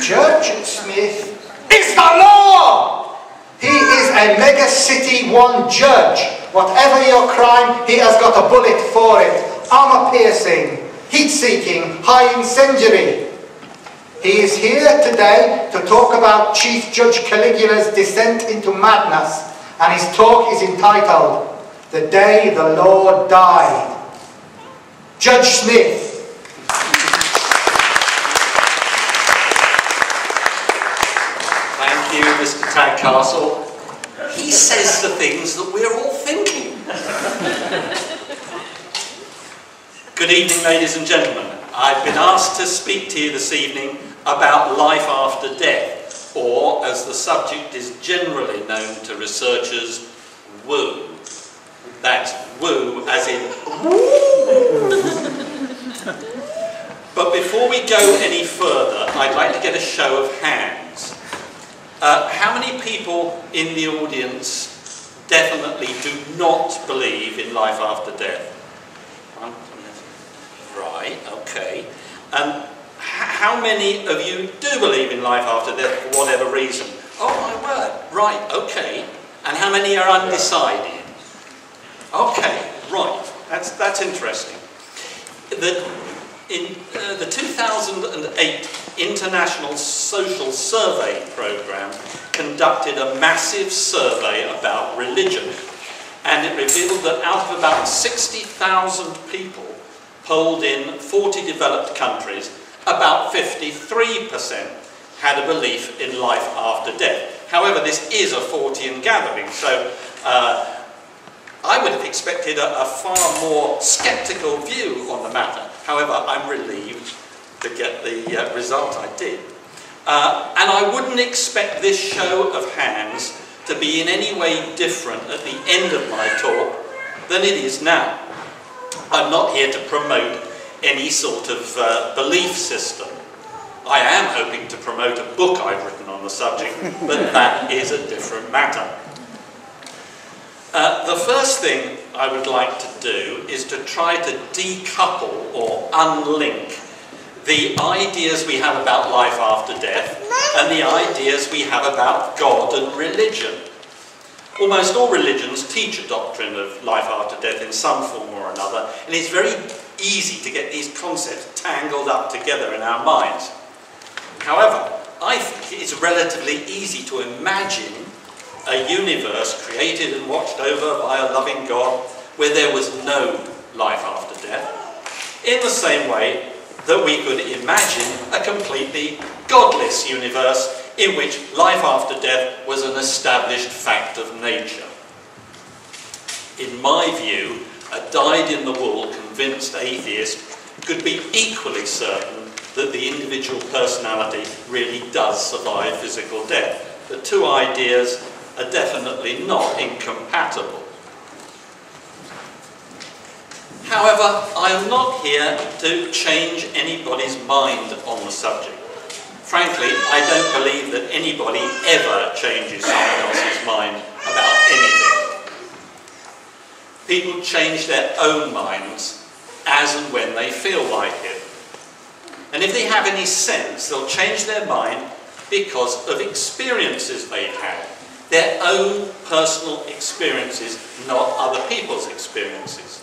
Judge Smith is the law! He is a mega city one judge. Whatever your crime, he has got a bullet for it. Armor piercing, heat seeking, high incendiary. He is here today to talk about Chief Judge Caligula's descent into madness, and his talk is entitled, "The Day the Lord Died." Judge Smith. Thank you, Mr. Tadcastle. He says the things that we're all thinking. Good evening, ladies and gentlemen. I've been asked to speak to you this evening about life after death, or, as the subject is generally known to researchers, woo. That's woo as in woo. But before we go any further, I'd like to get a show of hands. How many people in the audience definitely do not believe in life after death? Right, okay. How many of you do believe in life after death for whatever reason? Oh my word, right, okay. And how many are undecided? Okay, right, that's interesting. In the 2008 International Social Survey Programme conducted a massive survey about religion, and it revealed that out of about 60,000 people polled in 40 developed countries, about 53% had a belief in life after death. However, this is a Fortean gathering, so I would have expected a far more sceptical view on the matter. However, I'm relieved to get the result I did. And I wouldn't expect this show of hands to be in any way different at the end of my talk than it is now. I'm not here to promote any sort of belief system. I am hoping to promote a book I've written on the subject, but that is a different matter. The first thing I would like to do is to try to decouple or unlink the ideas we have about life after death and the ideas we have about God and religion. Almost all religions teach a doctrine of life after death in some form or another, and it's very easy to get these concepts tangled up together in our minds. However, I think it's relatively easy to imagine a universe created and watched over by a loving God where there was no life after death, in the same way that we could imagine a completely godless universe in which life after death was an established fact of nature. In my view, a dyed-in-the-wool convinced atheist could be equally certain that the individual personality really does survive physical death. The two ideas are definitely not incompatible. However, I am not here to change anybody's mind on the subject. Frankly, I don't believe that anybody ever changes someone else's mind about anything. People change their own minds as and when they feel like it. And if they have any sense, they'll change their mind because of experiences they've had. Their own personal experiences, not other people's experiences.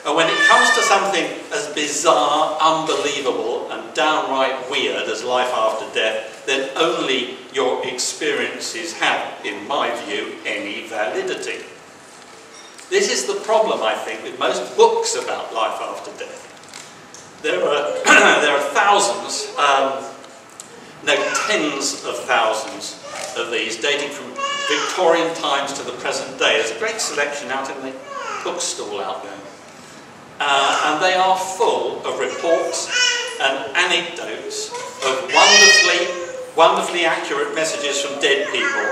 And when it comes to something as bizarre, unbelievable, and downright weird as life after death, then only your experiences have, in my view, any validity. This is the problem, I think, with most books about life after death. There are thousands, no, tens of thousands of these, dating from Victorian times to the present day. There's a great selection out in the bookstall out there. And they are full of reports and anecdotes of wonderfully accurate messages from dead people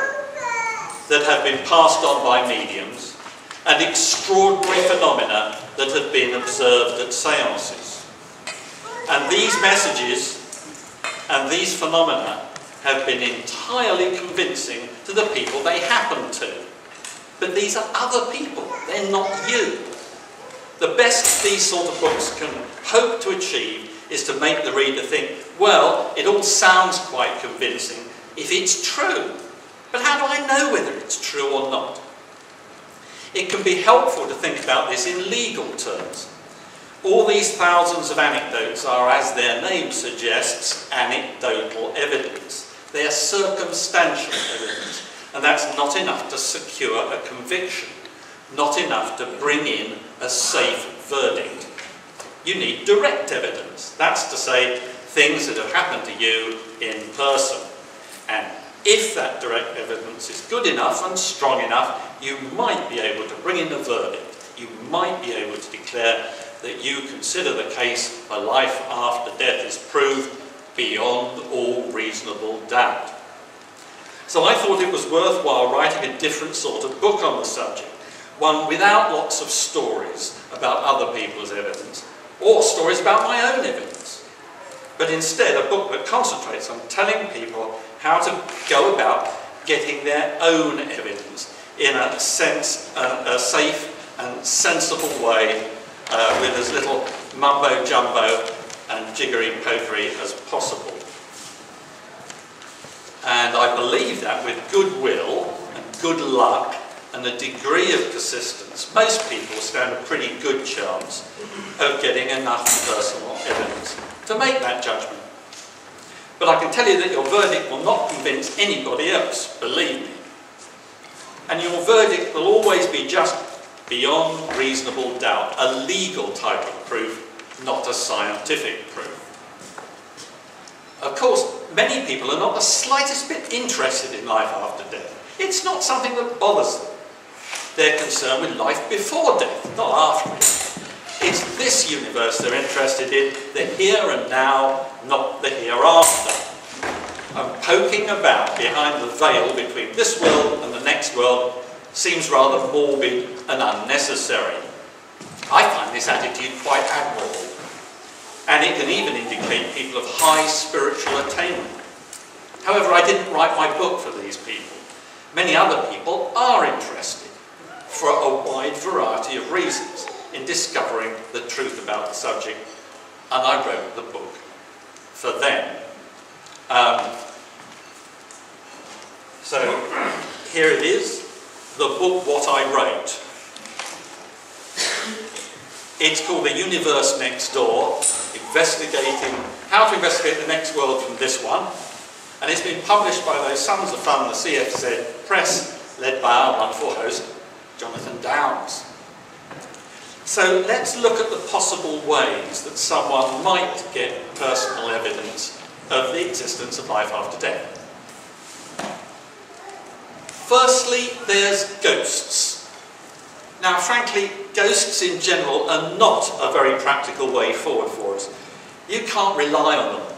that have been passed on by mediums, and extraordinary phenomena that have been observed at seances. And these messages and these phenomena have been entirely convincing to the people they happen to. But these are other people, they're not you. The best these sort of books can hope to achieve is to make the reader think, Well, it all sounds quite convincing if it's true. But how do I know whether it's true or not? It can be helpful to think about this in legal terms. All these thousands of anecdotes are, as their name suggests, anecdotal evidence. They are circumstantial evidence, and that's not enough to secure a conviction, not enough to bring in a safe verdict. You need direct evidence. That's to say, things that have happened to you in person. And if that direct evidence is good enough and strong enough, you might be able to bring in a verdict. You might be able to declare that you consider the case for life after death is proved beyond all reasonable doubt. So I thought it was worthwhile writing a different sort of book on the subject, one without lots of stories about other people's evidence, or stories about my own evidence, but instead a book that concentrates on telling people how to go about getting their own evidence in a sense, a safe and sensible way, with as little mumbo-jumbo and jiggery-pokery as possible. And I believe that with goodwill and good luck and a degree of persistence, most people stand a pretty good chance of getting enough personal evidence to make that judgment. But I can tell you that your verdict will not convince anybody else, believe me. And your verdict will always be just beyond reasonable doubt, a legal type of proof, not a scientific proof. Of course, many people are not the slightest bit interested in life after death. It's not something that bothers them. They're concerned with life before death, not after it. It's this universe they're interested in, the here and now, not the hereafter. And poking about behind the veil between this world and the next world seems rather morbid and unnecessary. I find this attitude quite admirable, and it can even indicate people of high spiritual attainment. However, I didn't write my book for these people. Many other people are interested, for a wide variety of reasons, in discovering the truth about the subject, and I wrote the book for them. So here it is, the book What I Wrote. It's called The Universe Next Door, investigating how to investigate the next world from this one, and it's been published by those Sons of Fun, the CFZ Press, led by our wonderful host, Jonathan Downes. So let's look at the possible ways that someone might get personal evidence of the existence of life after death. Firstly, there's ghosts. Now, frankly, ghosts in general are not a very practical way forward for us. You can't rely on them.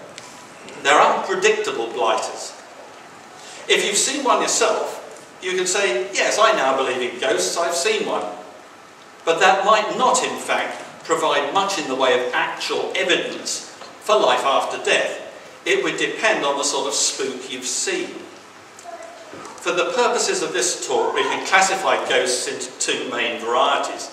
They're unpredictable blighters. If you've seen one yourself, you can say, yes, I now believe in ghosts, I've seen one. But that might not, in fact, provide much in the way of actual evidence for life after death. It would depend on the sort of spook you've seen. For the purposes of this talk, we can classify ghosts into two main varieties.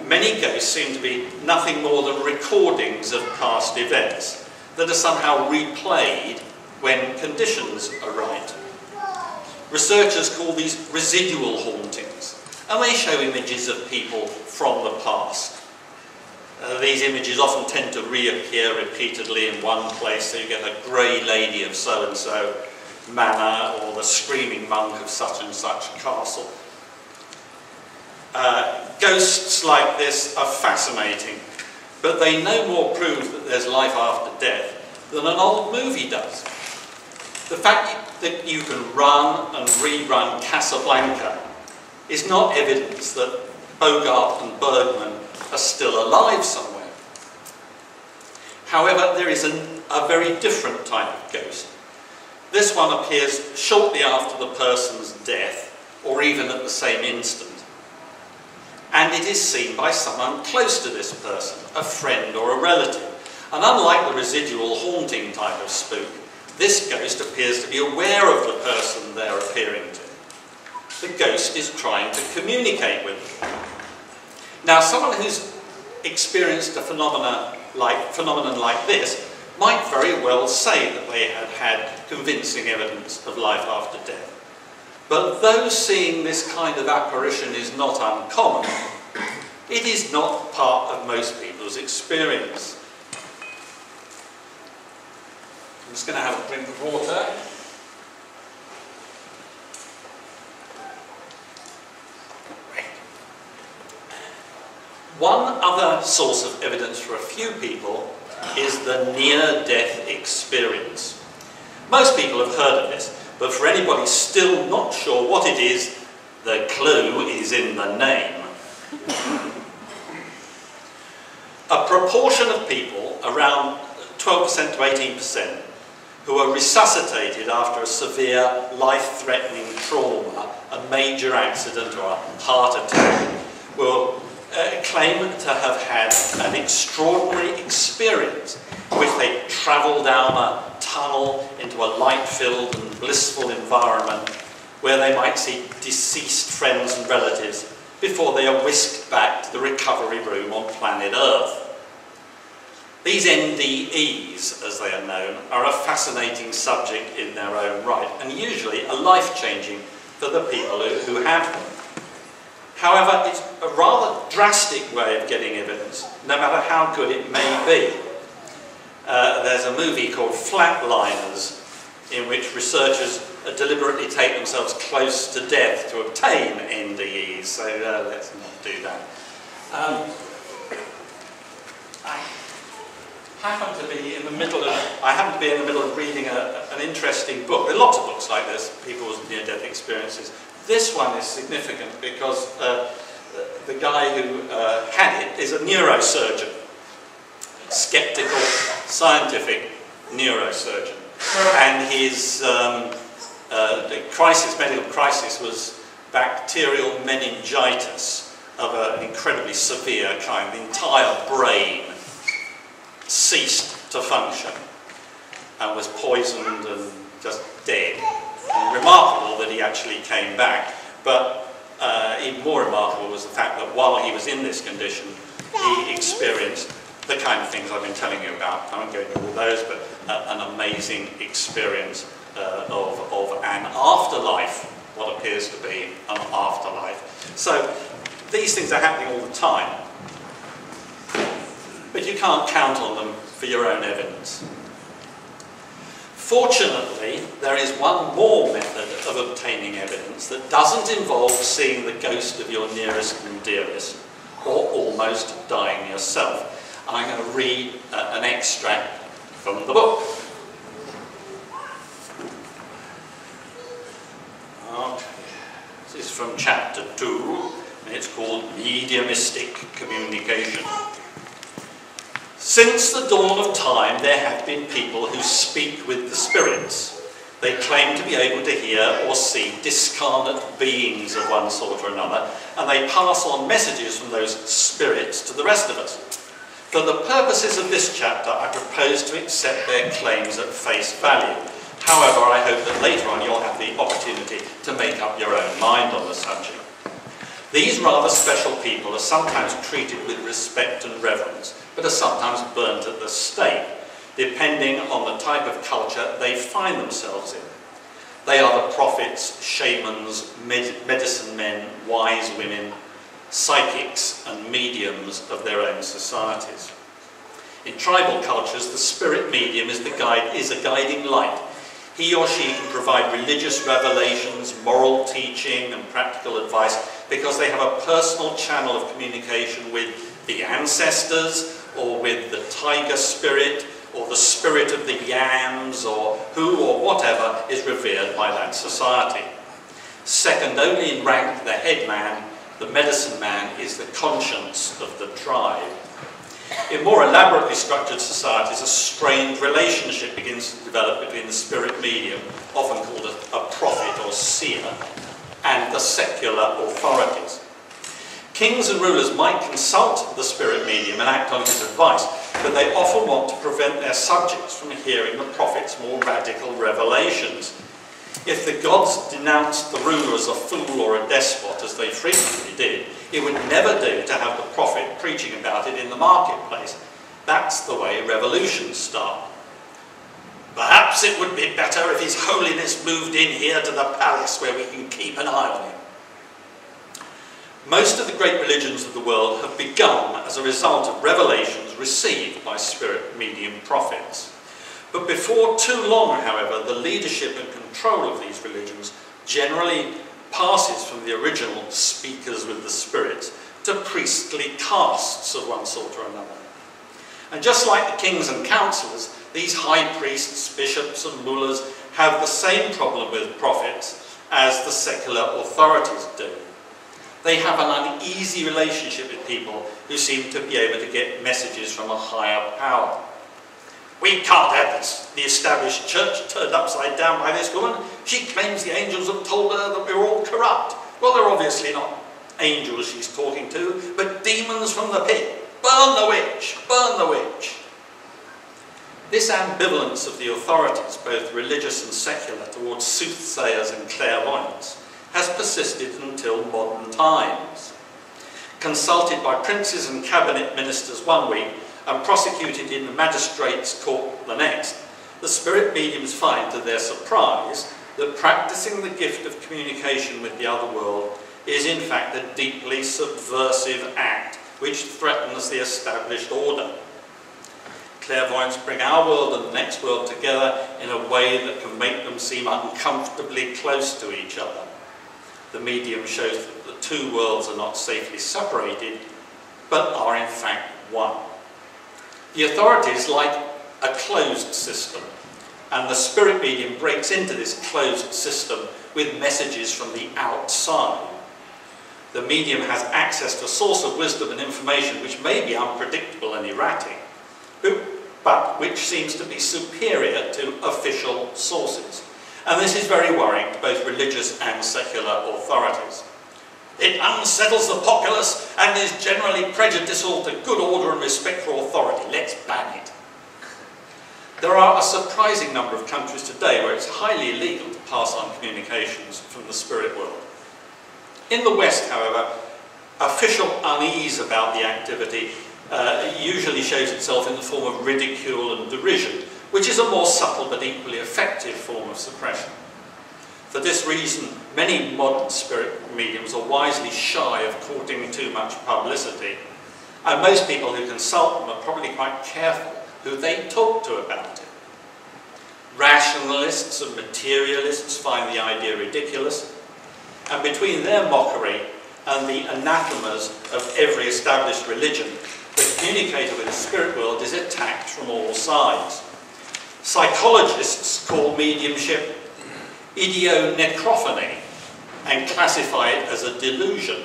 Many ghosts seem to be nothing more than recordings of past events that are somehow replayed when conditions are right. Researchers call these residual hauntings, and they show images of people from the past. These images often tend to reappear repeatedly in one place, so you get a grey lady of so-and-so manor, or the screaming monk of such and such castle. Ghosts like this are fascinating, but they no more prove that there's life after death than an old movie does. The fact that you can run and rerun Casablanca is not evidence that Bogart and Bergman are still alive somewhere. However, there is a very different type of ghost. This one appears shortly after the person's death, or even at the same instant. And it is seen by someone close to this person, a friend or a relative. And unlike the residual haunting type of spook, this ghost appears to be aware of the person they're appearing to. The ghost is trying to communicate with them. Now, someone who's experienced a phenomenon like this might very well say that they had had convincing evidence of life after death. But though seeing this kind of apparition is not uncommon, it is not part of most people's experience. I'm just going to have a drink of water. One other source of evidence for a few people is the near-death experience. Most people have heard of this, but for anybody still not sure what it is, the clue is in the name. A proportion of people, around 12% to 18%, who are resuscitated after a severe life-threatening trauma, a major accident or a heart attack, will claim to have had an extraordinary experience in which they travel down a tunnel into a light-filled and blissful environment where they might see deceased friends and relatives before they are whisked back to the recovery room on planet Earth. These NDEs, as they are known, are a fascinating subject in their own right, and usually a life-changing for the people who have them. However, it's a rather drastic way of getting evidence, no matter how good it may be. There's a movie called Flatliners, in which researchers deliberately take themselves close to death to obtain NDEs, so let's not do that. I happen to be in the middle of reading an interesting book. There are lots of books like this, people's near-death experiences. This one is significant because the guy who had it is a neurosurgeon, skeptical, scientific neurosurgeon, and his medical crisis was bacterial meningitis of an incredibly severe kind. The entire brain ceased to function and was poisoned and just dead. And remarkable that he actually came back, but even more remarkable was the fact that while he was in this condition, he experienced the kind of things I've been telling you about. I won't go into all those, but an amazing experience of an afterlife, what appears to be an afterlife. So these things are happening all the time, but you can't count on them for your own evidence. Fortunately, there is one more method of obtaining evidence that doesn't involve seeing the ghost of your nearest and dearest, or almost dying yourself. I'm going to read an extract from the book. Okay. This is from chapter 2, and it's called Mediumistic Communication. Since the dawn of time, there have been people who speak with the spirits. They claim to be able to hear or see discarnate beings of one sort or another, and they pass on messages from those spirits to the rest of us. For the purposes of this chapter, I propose to accept their claims at face value. However, I hope that later on you'll have the opportunity to make up your own mind on the subject. These rather special people are sometimes treated with respect and reverence, but are sometimes burnt at the stake, depending on the type of culture they find themselves in. They are the prophets, shamans, medicine men, wise women, psychics and mediums of their own societies. In tribal cultures, the spirit medium is a guiding light. He or she can provide religious revelations, moral teaching and practical advice because they have a personal channel of communication with the ancestors, or with the tiger spirit, or the spirit of the yams, or who or whatever is revered by that society. Second only in rank to the head man, the medicine man is the conscience of the tribe. In more elaborately structured societies, a strained relationship begins to develop between the spirit medium, often called a prophet or seer, and the secular authorities. Kings and rulers might consult the spirit medium and act on his advice, but they often want to prevent their subjects from hearing the prophet's more radical revelations. If the gods denounced the ruler as a fool or a despot, as they frequently did, it would never do to have the prophet preaching about it in the marketplace. That's the way revolutions start. Perhaps it would be better if His Holiness moved in here to the palace where we can keep an eye on him. Most of the great religions of the world have begun as a result of revelations received by spirit medium prophets. But before too long, however, the leadership and control of these religions generally passes from the original speakers with the spirits to priestly castes of one sort or another. And just like the kings and councillors, these high priests, bishops and mullahs have the same problem with prophets as the secular authorities do. They have an uneasy relationship with people who seem to be able to get messages from a higher power. We can't have this. The established church turned upside down by this woman. She claims the angels have told her that we're all corrupt. Well, they're obviously not angels she's talking to, but demons from the pit. Burn the witch! Burn the witch! This ambivalence of the authorities, both religious and secular, towards soothsayers and clairvoyants has persisted until modern times. Consulted by princes and cabinet ministers one week and prosecuted in the magistrates' court the next, the spirit mediums find, to their surprise, that practicing the gift of communication with the other world is in fact a deeply subversive act which threatens the established order. Clairvoyants bring our world and the next world together in a way that can make them seem uncomfortably close to each other. The medium shows that the two worlds are not safely separated, but are in fact one. The authorities like a closed system, and the spirit medium breaks into this closed system with messages from the outside. The medium has access to a source of wisdom and information which may be unpredictable and erratic, but which seems to be superior to official sources. And this is very worrying to both religious and secular authorities. It unsettles the populace and is generally prejudicial to good order and respect for authority. Let's ban it. There are a surprising number of countries today where it's highly illegal to pass on communications from the spirit world. In the West, however, official unease about the activity usually shows itself in the form of ridicule and derision, which is a more subtle but equally effective form of suppression. For this reason, many modern spirit mediums are wisely shy of courting too much publicity, and most people who consult them are probably quite careful who they talk to about it. Rationalists and materialists find the idea ridiculous, and between their mockery and the anathemas of every established religion, the communicator with the spirit world is attacked from all sides. Psychologists call mediumship ideonecrophony and classify it as a delusion.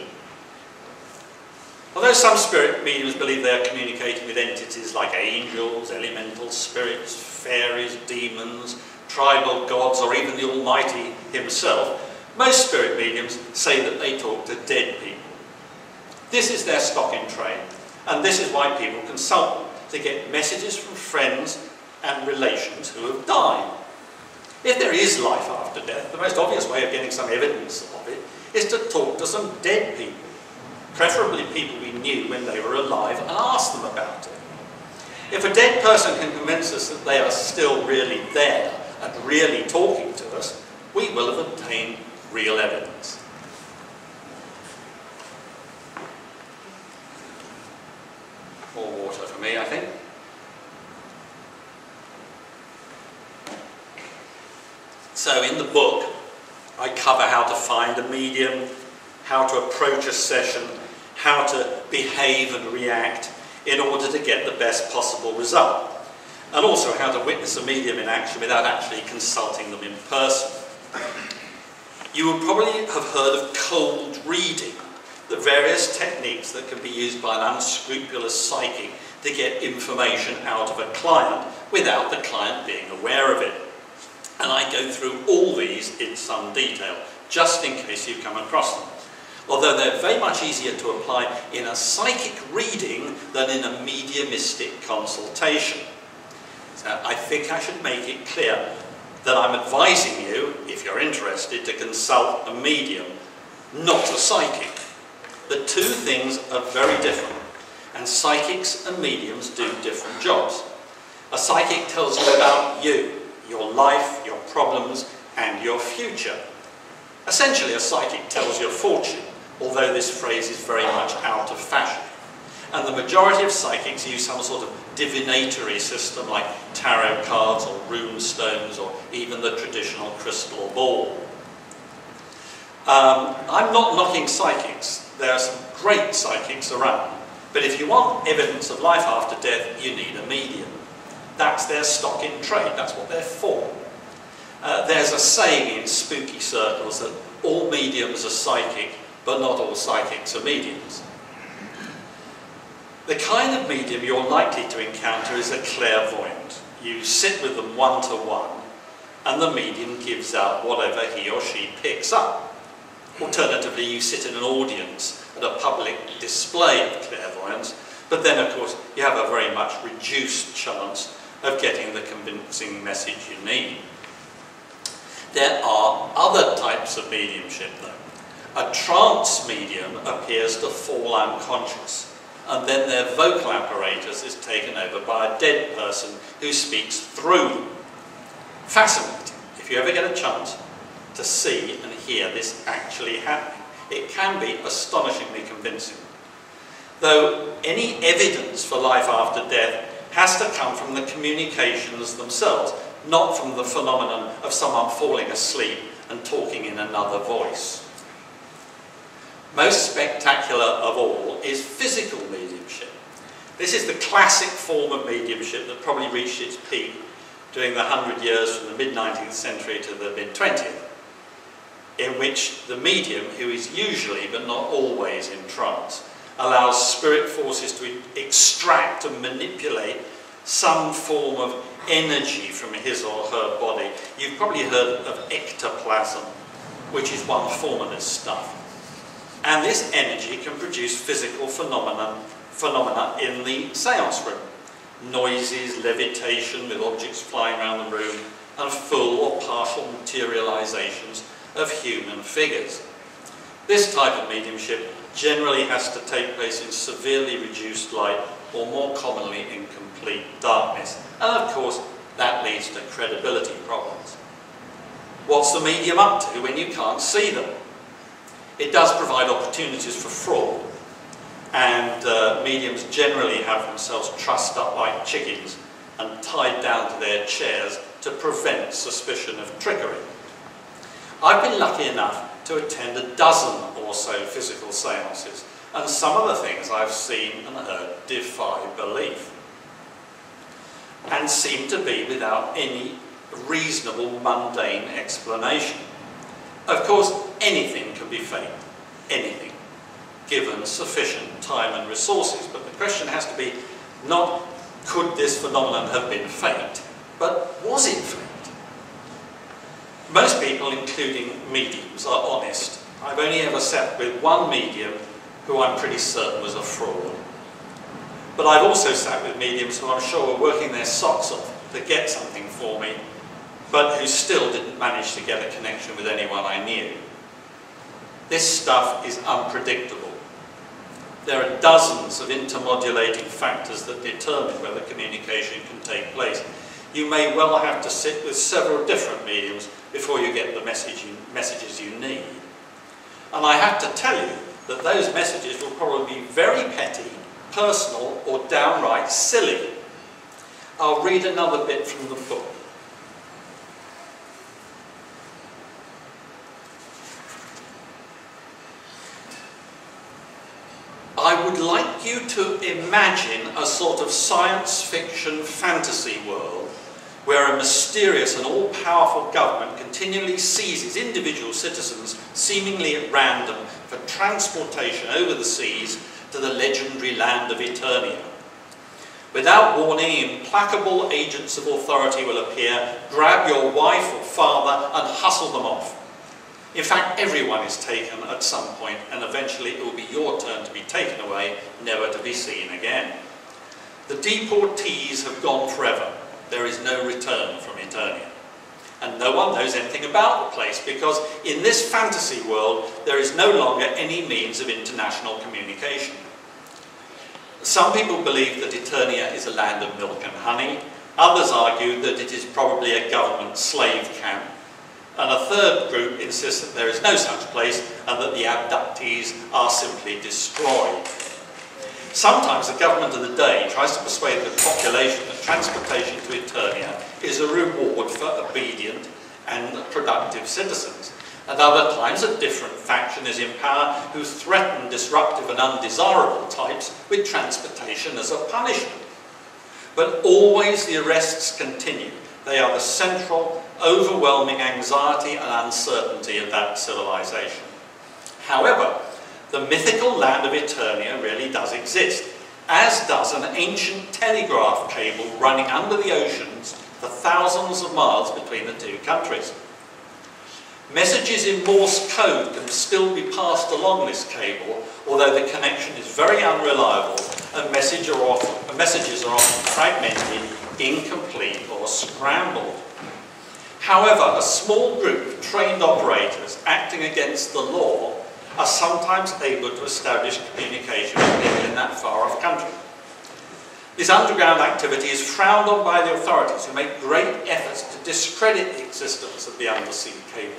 Although some spirit mediums believe they are communicating with entities like angels, elemental spirits, fairies, demons, tribal gods, or even the Almighty himself, most spirit mediums say that they talk to dead people. This is their stock in trade, and this is why people consult them, to get messages from friends and relations who have died. If there is life after death, the most obvious way of getting some evidence of it is to talk to some dead people, preferably people we knew when they were alive, and ask them about it. If a dead person can convince us that they are still really there and really talking to us, we will have obtained real evidence. More water for me, I think. So in the book, I cover how to find a medium, how to approach a session, how to behave and react in order to get the best possible result, and also how to witness a medium in action without actually consulting them in person. You will probably have heard of cold reading, the various techniques that can be used by an unscrupulous psychic to get information out of a client without the client being aware of it. And I go through all these in some detail, just in case you come across them. Although they're very much easier to apply in a psychic reading than in a mediumistic consultation. So I think I should make it clear that I'm advising you, if you're interested, to consult a medium, not a psychic. The two things are very different, and psychics and mediums do different jobs. A psychic tells you about you, your life, your problems, and your future. Essentially, a psychic tells your fortune, although this phrase is very much out of fashion. And the majority of psychics use some sort of divinatory system like tarot cards or rune stones or even the traditional crystal ball. I'm not knocking psychics. There are some great psychics around. But if you want evidence of life after death, you need a medium. That's their stock in trade. That's what they're for. There's a saying in spooky circles that all mediums are psychic, but not all psychics are mediums. The kind of medium you're likely to encounter is a clairvoyant. You sit with them one-to-one, and the medium gives out whatever he or she picks up. Alternatively, you sit in an audience at a public display of clairvoyance, but then, of course, you have a very much reduced chance of getting the convincing message you need. There are other types of mediumship, though. A trance medium appears to fall unconscious, and then their vocal apparatus is taken over by a dead person who speaks through them. Fascinating. If you ever get a chance to see and hear this actually happening, it can be astonishingly convincing. Though any evidence for life after death has to come from the communications themselves, not from the phenomenon of someone falling asleep and talking in another voice. Most spectacular of all is physical mediumship. This is the classic form of mediumship that probably reached its peak during the 100 years from the mid-19th century to the mid-20th, in which the medium, who is usually but not always in trance, allows spirit forces to extract and manipulate some form of energy from his or her body. You've probably heard of ectoplasm, which is one form of this stuff. And this energy can produce physical phenomena in the seance room. Noises, levitation with objects flying around the room, and full or partial materializations of human figures. This type of mediumship generally has to take place in severely reduced light, or more commonly in complete darkness. And of course, that leads to credibility problems. What's the medium up to when you can't see them? It does provide opportunities for fraud, and mediums generally have themselves trussed up like chickens and tied down to their chairs to prevent suspicion of trickery. I've been lucky enough to attend a dozen or so physical seances, and some of the things I've seen and heard defy belief, and seem to be without any reasonable mundane explanation. Of course, anything can be faked, anything, given sufficient time and resources, but the question has to be not could this phenomenon have been faked, but was it faked? Most people, including mediums, are honest. I've only ever sat with one medium who I'm pretty certain was a fraud. But I've also sat with mediums who I'm sure were working their socks off to get something for me, but who still didn't manage to get a connection with anyone I knew. This stuff is unpredictable. There are dozens of intermodulating factors that determine whether communication can take place. You may well have to sit with several different mediums before you get the messages you need. And I have to tell you that those messages will probably be very petty, personal, or downright silly. I'll read another bit from the book. I would like you to imagine a sort of science fiction fantasy world where a mysterious and all-powerful government continually seizes individual citizens seemingly at random for transportation over the seas to the legendary land of Eternia. Without warning, implacable agents of authority will appear, grab your wife or father and hustle them off. In fact, everyone is taken at some point, and eventually it will be your turn to be taken away, never to be seen again. The deportees have gone forever. There is no return from Eternia. And no one knows anything about the place, because in this fantasy world, there is no longer any means of international communication. Some people believe that Eternia is a land of milk and honey. Others argue that it is probably a government slave camp. And a third group insists that there is no such place and that the abductees are simply destroyed. Sometimes the government of the day tries to persuade the population that transportation to Eternia is a reward for obedient and productive citizens. At other times, a different faction is in power who threaten disruptive and undesirable types with transportation as a punishment. But always the arrests continue. They are the central, overwhelming anxiety and uncertainty of that civilization. However, the mythical land of Eternia really does exist, as does an ancient telegraph cable running under the oceans for thousands of miles between the two countries. Messages in Morse code can still be passed along this cable, although the connection is very unreliable and messages are often fragmented, incomplete or scrambled. However, a small group of trained operators acting against the law are sometimes able to establish communication with people in that far-off country. This underground activity is frowned on by the authorities, who make great efforts to discredit the existence of the undersea cable.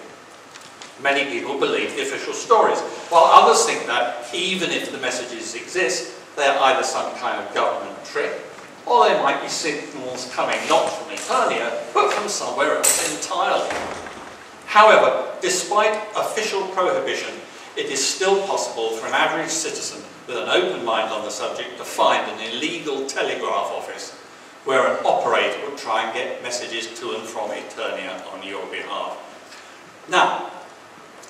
Many people believe the official stories, while others think that, even if the messages exist, they are either some kind of government trick, or they might be signals coming not from Eternia, but from somewhere else entirely. However, despite official prohibition, it is still possible for an average citizen with an open mind on the subject to find an illegal telegraph office where an operator would try and get messages to and from Eternia on your behalf. Now,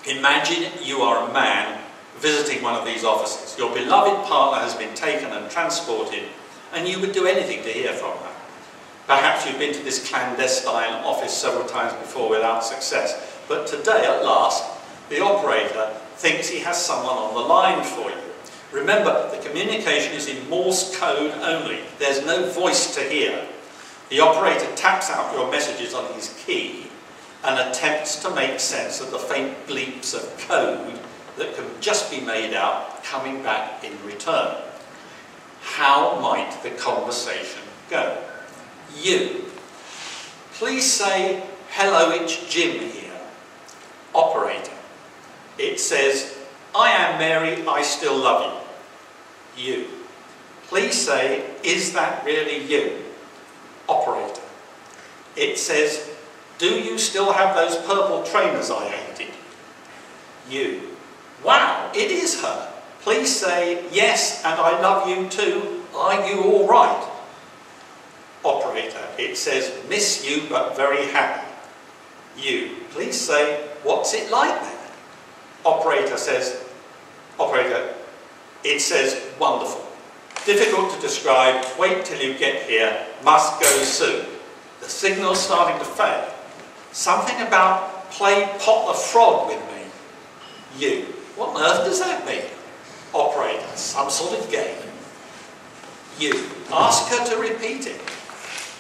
imagine you are a man visiting one of these offices. Your beloved partner has been taken and transported, and you would do anything to hear from her. Perhaps you've been to this clandestine office several times before without success, but today, at last, the operator thinks he has someone on the line for you. Remember, the communication is in Morse code only. There's no voice to hear. The operator taps out your messages on his key and attempts to make sense of the faint bleeps of code that can just be made out coming back in return. How might the conversation go? You. Please say, "Hello, it's Jim here." Operator. It says, "I am Mary, I still love you." You. Please say, "Is that really you?" Operator. It says, "Do you still have those purple trainers I hated?" You. Wow, it is her. Please say, "Yes, and I love you too. Are you all right?" Operator. It says, "Miss you but very happy." You. Please say, "What's it like there?" Operator. It says, "Wonderful. Difficult to describe. Wait till you get here. Must go soon. The signal's starting to fail. Something about play pot the frog with me." You. What on earth does that mean? Operator. Some sort of game. You. Ask her to repeat it.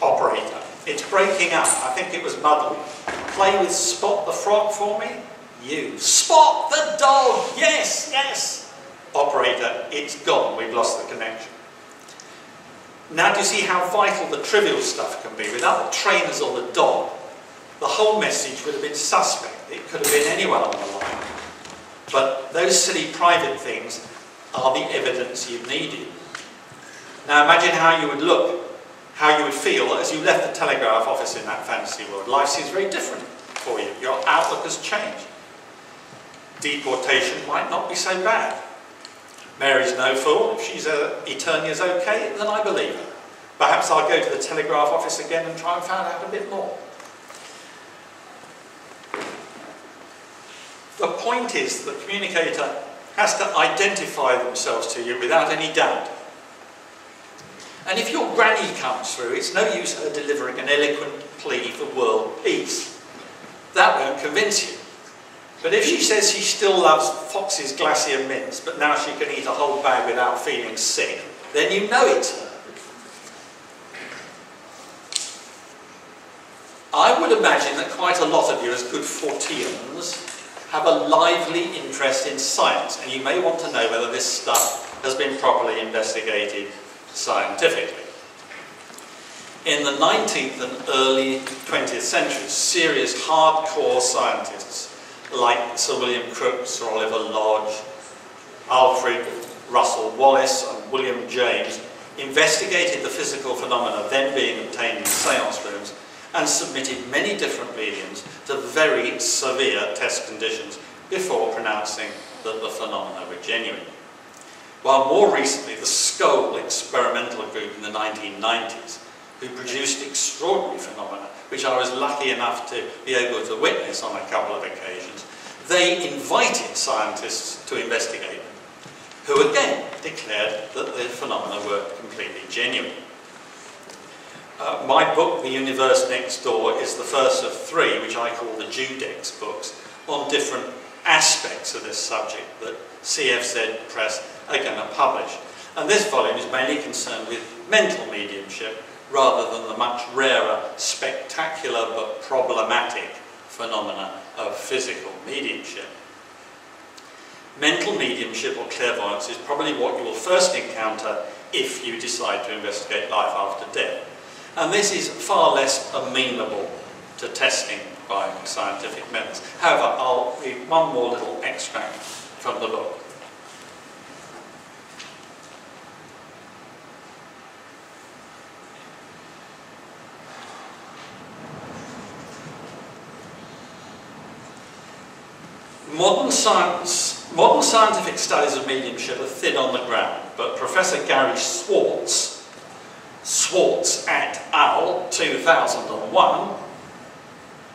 Operator. It's breaking up. I think it was muddled. Play with Spot the Frog for me. You. Spot the dog! Yes, yes! Operator. It's gone. We've lost the connection. Now do you see how vital the trivial stuff can be? Without the trainers or the dog, the whole message would have been suspect. It could have been anyone on the line. But those silly private things are the evidence you needed. Now imagine how you would look, how you would feel as you left the telegraph office in that fantasy world. Life seems very different for you. Your outlook has changed. Deportation might not be so bad. Mary's no fool. If she's Eternia's okay, then I believe her. Perhaps I'll go to the telegraph office again and try and find out a bit more. The point is that the communicator has to identify themselves to you without any doubt. And if your granny comes through, it's no use her delivering an eloquent plea for world peace. That won't convince you. But if she says she still loves Fox's Glacier Mints, but now she can eat a whole bag without feeling sick, then you know it's her. I would imagine that quite a lot of you, as good Forteans, have a lively interest in science, and you may want to know whether this stuff has been properly investigated scientifically. In the 19th and early 20th centuries, serious hardcore scientists like Sir William Crookes, Sir Oliver Lodge, Alfred Russell Wallace and William James investigated the physical phenomena then being obtained in seance rooms and submitted many different mediums to very severe test conditions before pronouncing that the phenomena were genuine. While more recently the Skoll experimental group in the 1990s, who produced extraordinary phenomena, which I was lucky enough to be able to witness on a couple of occasions, they invited scientists to investigate them, who again declared that the phenomena were completely genuine. My book, The Universe Next Door, is the first of three, which I call the Judex books, on different aspects of this subject that CFZ Press are going to publish. And this volume is mainly concerned with mental mediumship rather than the much rarer, spectacular but problematic phenomena of physical mediumship. Mental mediumship or clairvoyance is probably what you will first encounter if you decide to investigate life after death. And this is far less amenable to testing by scientific methods. However, I'll read one more little extract from the book. Modern scientific studies of mediumship are thin on the ground, but Professor Gary Schwartz et al. 2001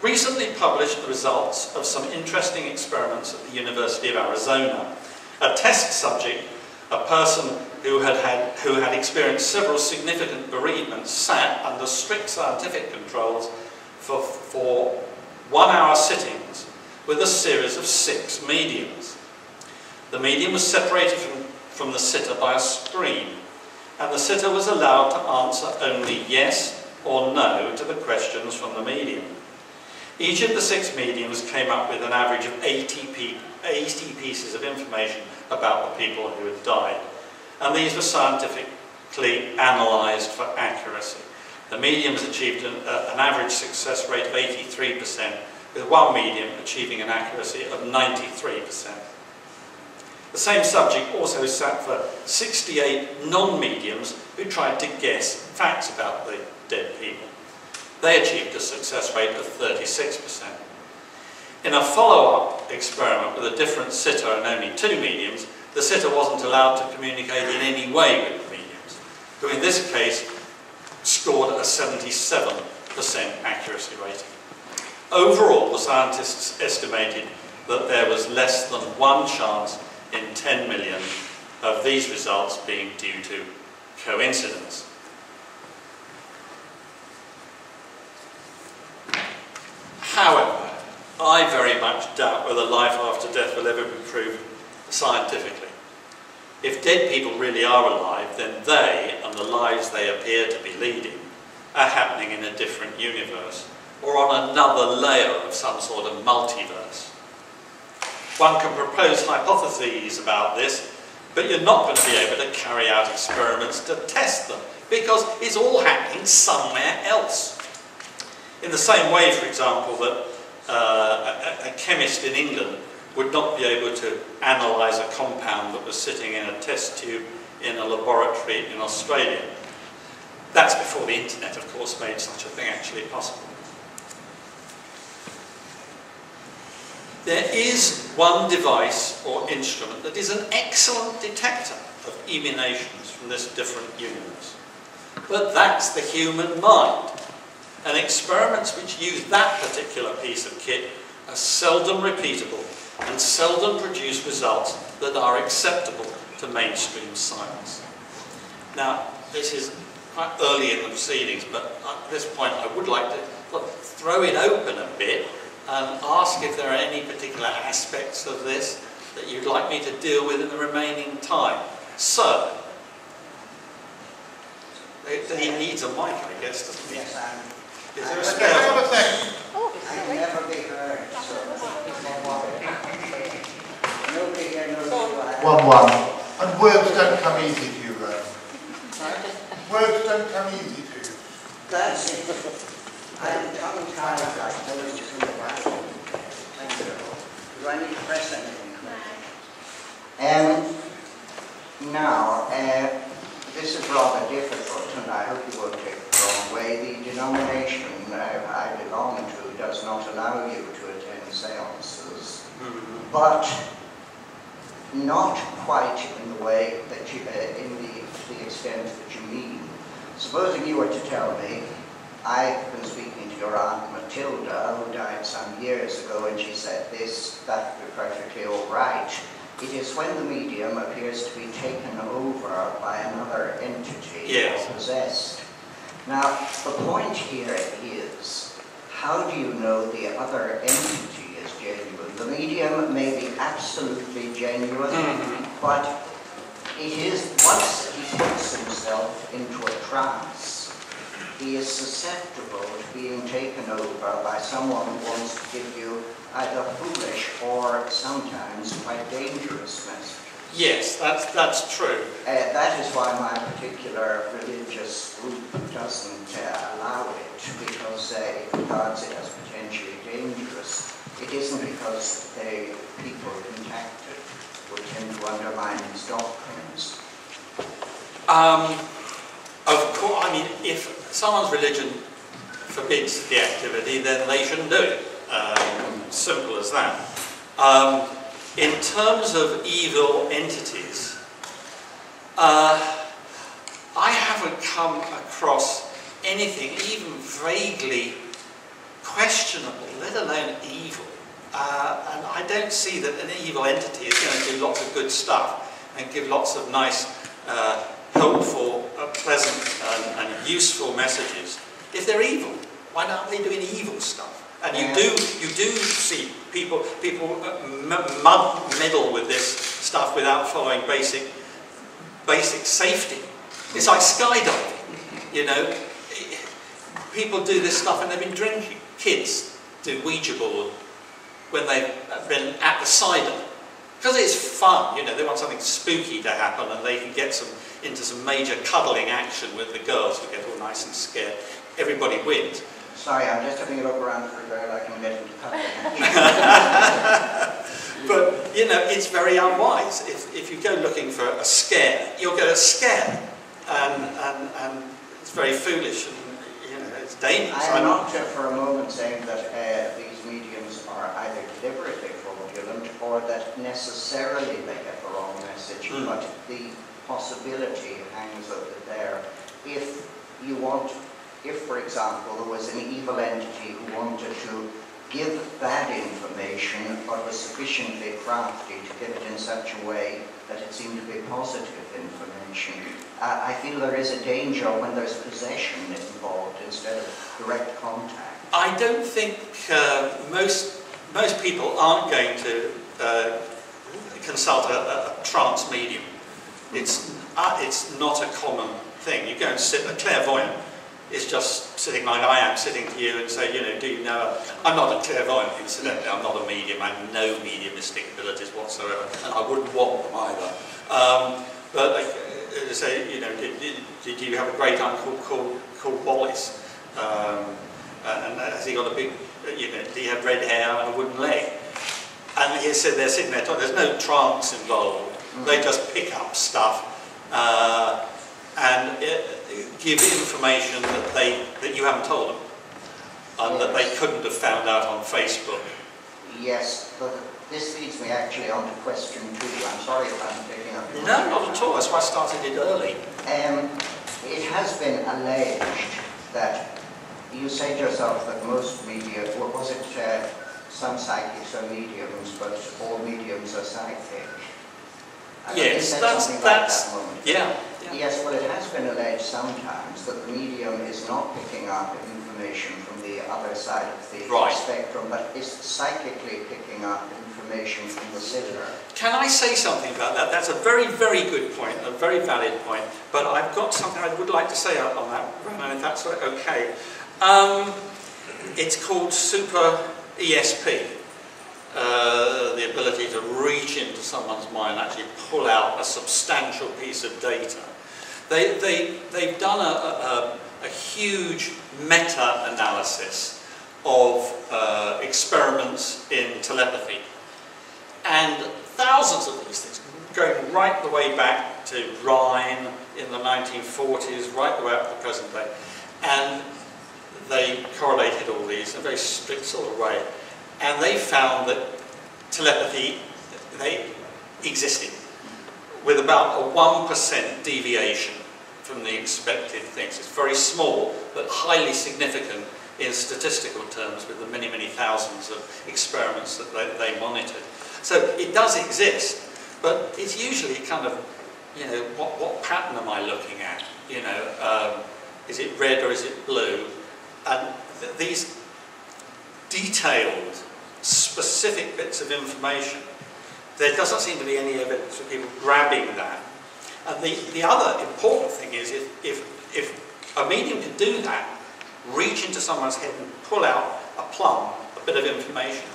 recently published the results of some interesting experiments at the University of Arizona. A test subject, a person who had experienced several significant bereavements, sat under strict scientific controls for 1 hour sittings with a series of 6 mediums. The medium was separated from the sitter by a screen, and the sitter was allowed to answer only yes or no to the questions from the medium. Each of the 6 mediums came up with an average of 80 pieces of information about the people who had died, and these were scientifically analysed for accuracy. The mediums achieved an average success rate of 83%, with one medium achieving an accuracy of 93%. The same subject also sat for 68 non-mediums who tried to guess facts about the dead people. They achieved a success rate of 36%. In a follow-up experiment with a different sitter and only 2 mediums, the sitter wasn't allowed to communicate in any way with the mediums, who in this case scored a 77% accuracy rating. Overall, the scientists estimated that there was less than 1 chance in 10 million of these results being due to coincidence. However, I very much doubt whether life after death will ever be proved scientifically. If dead people really are alive, then they and the lives they appear to be leading are happening in a different universe, or on another layer of some sort of multiverse. One can propose hypotheses about this, but you're not going to be able to carry out experiments to test them, because it's all happening somewhere else. In the same way, for example, that a chemist in England would not be able to analyse a compound that was sitting in a test tube in a laboratory in Australia. That's before the internet, of course, made such a thing actually possible. There is one device or instrument that is an excellent detector of emanations from this different universe. But that's the human mind. And experiments which use that particular piece of kit are seldom repeatable and seldom produce results that are acceptable to mainstream science. Now, this is quite early in the proceedings, but at this point I would like to throw it open a bit and ask if there are any particular aspects of this that you'd like me to deal with in the remaining time. So, he needs a mic, I guess, doesn't he? Yes, Is there a spare one? I'll never be heard. One. And words don't come easy to you, Rome. Words don't come easy to you. That's it. I am tongue-tied like Moses in the Bible. Thank you. Do I need to press anything? Now, this is rather difficult, and I hope you won't take it the wrong way. The denomination I belong to does not allow you to attend seances, but not quite in the way that you, to the extent that you mean. Supposing you were to tell me, I've been speaking to your Aunt Matilda, who died some years ago, and she said this, that would be perfectly all right. It is when the medium appears to be taken over by another entity, yes, or possessed. Now, the point here is, how do you know the other entity is genuine? The medium may be absolutely genuine, but it is, once he puts himself into a trance, he is susceptible to being taken over by someone who wants to give you either foolish or sometimes quite dangerous messages. Yes, that's true. That is why my particular religious group doesn't allow it, because it regards it as potentially dangerous. It isn't because the people contacted would tend to undermine his doctrines. Of course, I mean, if someone's religion forbids the activity, then they shouldn't do it. Simple as that. In terms of evil entities, I haven't come across anything even vaguely questionable, let alone evil. And I don't see that an evil entity is going to do lots of good stuff and give lots of nice, helpful, pleasant and useful messages. If they're evil, why aren't they doing evil stuff? And you do see people meddle with this stuff without following basic safety. It's like skydiving, you know. People do this stuff and they've been drinking. Kids do Ouija board when they've been at the cider. Because it's fun, you know, they want something spooky to happen and they can get into some major cuddling action with the girls who get all nice and scared. Everybody wins. Sorry, I'm just having a look around for a girl I can get into cuddling. But, you know, it's very unwise. If you go looking for a scare, you'll get a scare. And it's very foolish and, you know, it's dangerous. I'm not for a moment saying that these mediums are either deliberately fraudulent or that necessarily they get the wrong message, but the possibility hangs over there. If, for example, there was an evil entity who wanted to give bad information but was sufficiently crafty to give it in such a way that it seemed to be positive information, I feel there is a danger when there's possession involved instead of direct contact. I don't think most people aren't going to consult a trance medium. It's not a common thing. You go and sit, a clairvoyant is just sitting like I am sitting to you and say, you know, do you know, I'm not a clairvoyant incidentally, I'm not a medium, I have no mediumistic abilities whatsoever, and I wouldn't want them either. But they say, you know, did you have a great uncle called Wallace? And has he got a big, you know, he had red hair and a wooden leg? And he said they're sitting there talking, there's no trance involved, they just pick up stuff and give information that you haven't told them, and that they couldn't have found out on Facebook. Yes, but this leads me actually on to question 2. I'm sorry if I'm picking up. No, not at all. That's why I started it early. It has been alleged that you say to yourself that most media, or was it some psychics are mediums, but all mediums are psychic? Yes, yeah. Yes, well, it has been alleged sometimes that the medium is not picking up information from the other side of the spectrum, but is psychically picking up information from the sitter. Can I say something about that? That's a very, very good point, a very valid point, but I've got something I would like to say on that, Ronan, if that's okay. It's called Super ESP. The ability to reach into someone's mind and actually pull out a substantial piece of data. They've done a huge meta-analysis of experiments in telepathy. And thousands of these things, going right the way back to Rhine in the 1940s, right the way up to the present day. And they correlated all these in a very strict sort of way. And they found that telepathy, they existed with about a 1% deviation from the expected things. It's very small, but highly significant in statistical terms with the many, many thousands of experiments that they monitored. So it does exist, but it's usually kind of, you know, what pattern am I looking at? You know, is it red or is it blue? And these detailed, specific bits of information, there doesn't seem to be any evidence of people grabbing that. And the other important thing is if a medium can do that, reach into someone's head and pull out a plum, a bit of information,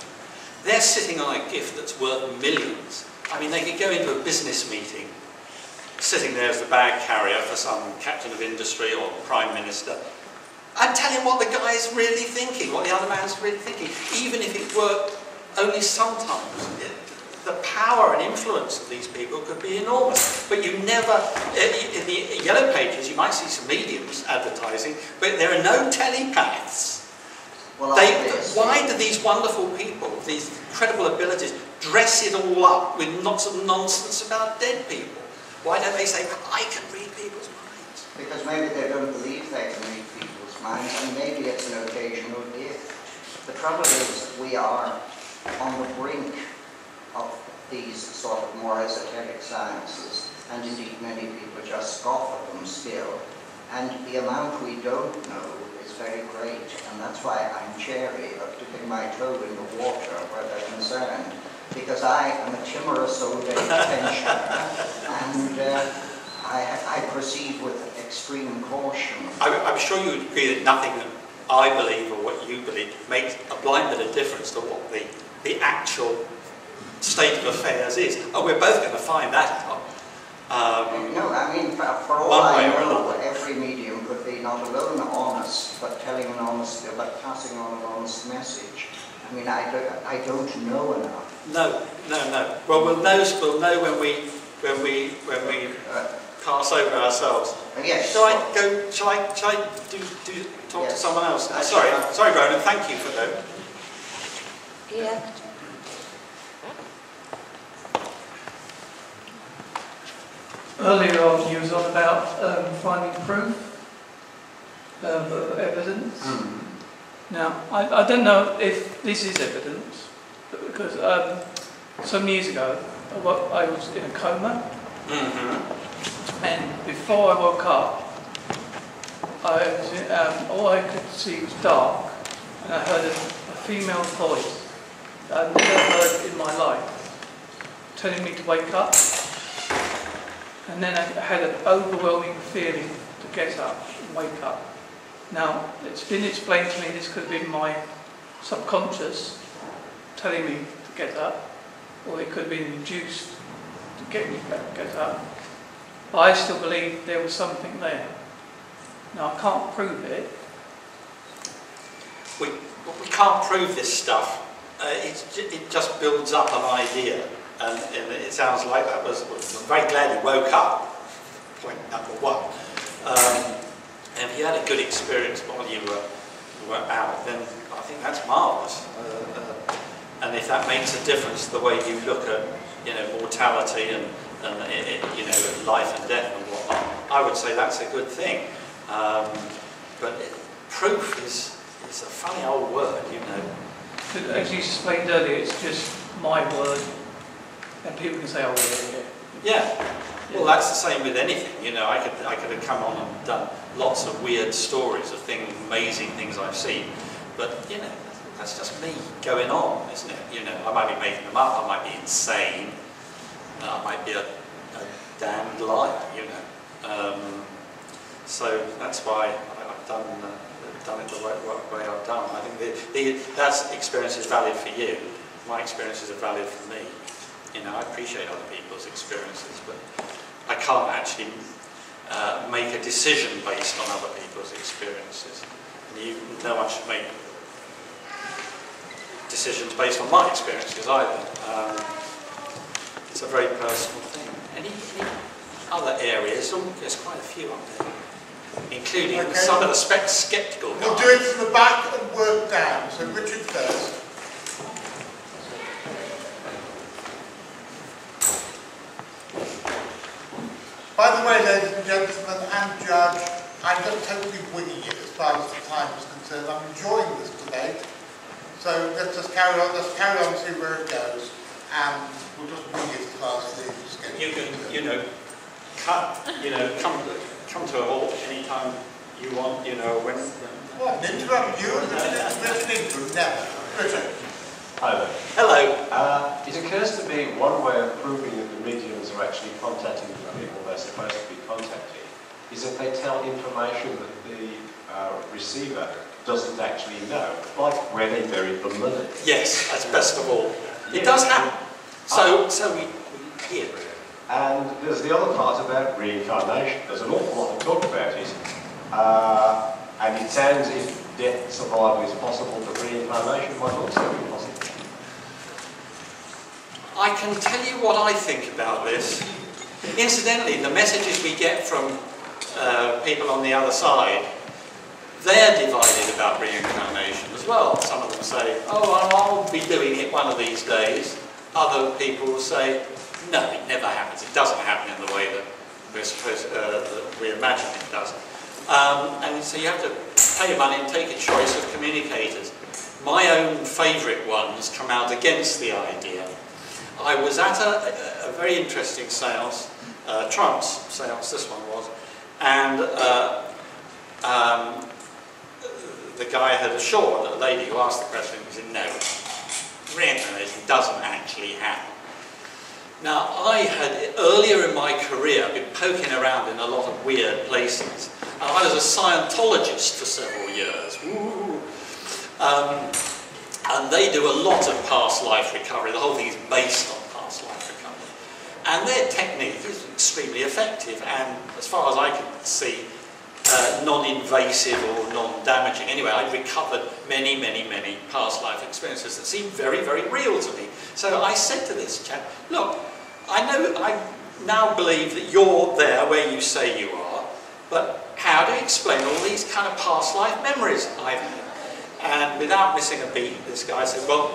they're sitting on a gift that's worth millions. I mean, they could go into a business meeting, sitting there as the bag carrier for some captain of industry or prime minister, and tell him what the guy is really thinking, what the other man's really thinking, even if it worked only sometimes. The power and influence of these people could be enormous. But you never, in the Yellow Pages, you might see some mediums advertising, but there are no telepaths. Well, why do these wonderful people, these incredible abilities, dress it all up with lots of nonsense about dead people? Why don't they say, I can read people's minds? Because maybe they don't believe they can read people's minds, and maybe it's an occasional gift. The trouble is, we are on the brink of these sort of more esoteric sciences, and indeed many people just scoff at them still. And the amount we don't know is very great, and that's why I'm chary of dipping my toe in the water where they're concerned, because I am a timorous old age pensioner, and I proceed with extreme caution. I'm sure you would agree that nothing that I believe or what you believe makes a blind bit of difference to what the actual state of affairs is. Oh, we're both going to find that out. No, I mean, for all I know, every medium could be not alone honest, but telling an honest, but passing on an honest message. I mean, I don't know enough. No. Well, we'll know when we pass over ourselves. Yes. Shall I go? Shall I talk to someone else? Sorry, Ronan. Thank you for that. Yeah. Earlier on, you was on about finding proof of evidence. Now, I don't know if this is evidence, because some years ago, I was in a coma, and before I woke up, all I could see was dark, and I heard a female voice that I've never heard in my life, telling me to wake up. And then I had an overwhelming feeling to get up and wake up. Now, it's been explained to me this could have been my subconscious telling me to get up, or it could have been induced to get me to get up. But I still believe there was something there. Now, I can't prove it. We can't prove this stuff. It just builds up an idea. And it sounds like that was, I'm very glad he woke up, point number one. And if you had a good experience while you were out, then I think that's marvellous. And if that makes a difference the way you look at, you know, mortality and you know, life and death and whatnot, I would say that's a good thing. But proof is a funny old word, you know. As you explained earlier, it's just my word. And people can say, oh, yeah. Well, that's the same with anything. You know, I could have come on and done lots of weird stories of things, amazing things I've seen. But, you know, that's just me going on, isn't it? You know, I might be making them up. I might be insane. I might be a damned liar, you know. So that's why I've done it the way I've done. I think that experience is valid for you. My experiences are valid for me. You know, I appreciate other people's experiences, but I can't actually make a decision based on other people's experiences. And no one should make decisions based on my experiences either. It's a very personal thing. Any other areas? There's quite a few up there, including some of the sceptical guys. We'll do it from the back and work down. So Richard first. By the way, ladies and gentlemen, and Judge, I'm just totally winging it as far as the time is concerned. I'm enjoying this debate. So let's just carry on. Let's carry on and see where it goes. And we'll just wing it as far as the schedule. You can, come to a halt anytime you want, when... What, interrupt you? Richard, never. Richard. Hi there. Hello. It occurs to me one way of proving that the mediums are actually contacting the people they're supposed to be contacting is if they tell information that the receiver doesn't actually know, like where they buried the money. Yes, that's best of all. It does happen. So we hear. And there's the other part about reincarnation. There's an awful lot of talk about it, and it sounds if death survival is possible, but reincarnation might also be possible. I can tell you what I think about this. Incidentally, the messages we get from people on the other side, they're divided about reincarnation as well. Some of them say, oh, I'll be doing it one of these days. Other people will say, no, it never happens. It doesn't happen in the way that we're supposed that we imagine it does. And so you have to pay money and take a choice of communicators. My own favourite ones come out against the idea. I was at a very interesting seance, Trump's seance, this one was, and the guy had assured the lady who asked the question, he said, no, reincarnation doesn't actually happen. Now, I had, earlier in my career, been poking around in a lot of weird places. And I was a Scientologist for several years. And they do a lot of past life recovery. The whole thing is based on past life recovery. And their technique is extremely effective and, as far as I can see, non-invasive or non-damaging. Anyway, I'd recovered many, many, many past life experiences that seemed very, very real to me. So I said to this chap, look, I now believe that you're there where you say you are, but how do you explain all these kind of past life memories I've had? And without missing a beat, this guy said, well,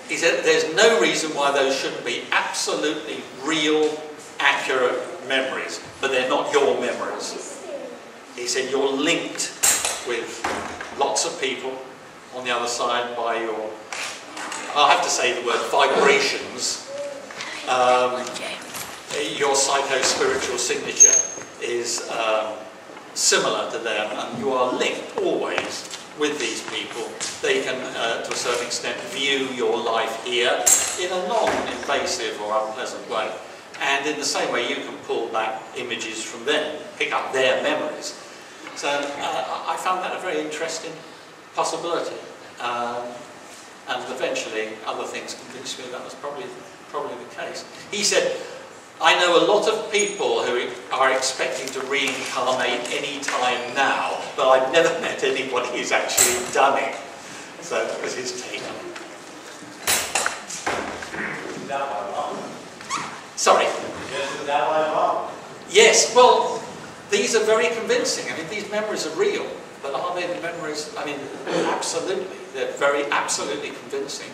he said, there's no reason why those shouldn't be absolutely real, accurate memories, but they're not your memories. He said, you're linked with lots of people on the other side by your, I'll have to say the word vibrations. Your psycho-spiritual signature is similar to them, and you are linked always with these people. They can, to a certain extent, view your life here in a non-invasive or unpleasant way. And in the same way, you can pull back images from them, pick up their memories. So I found that a very interesting possibility. And eventually, other things convinced me that was probably the case. He said, I know a lot of people who are expecting to reincarnate any time now, but I've never met anybody who's actually done it. So that was his take on it. Sorry? Yes, well, these are very convincing. I mean, these memories are real, but are they the memories? I mean, absolutely. They're very absolutely convincing.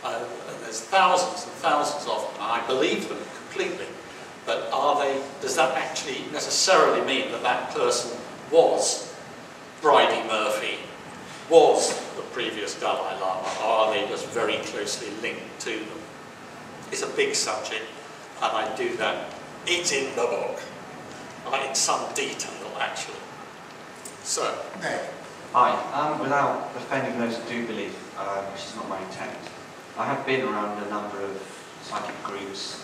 And there's thousands and thousands of them. I believe them completely. But are they, does that actually necessarily mean that that person was Bridie Murphy, was the previous Dalai Lama, or are they just very closely linked to them? It's a big subject, and I do that. It's in the book, in some detail, actually. So. Hi, without offending those who do believe, which is not my intent, I have been around a number of psychic groups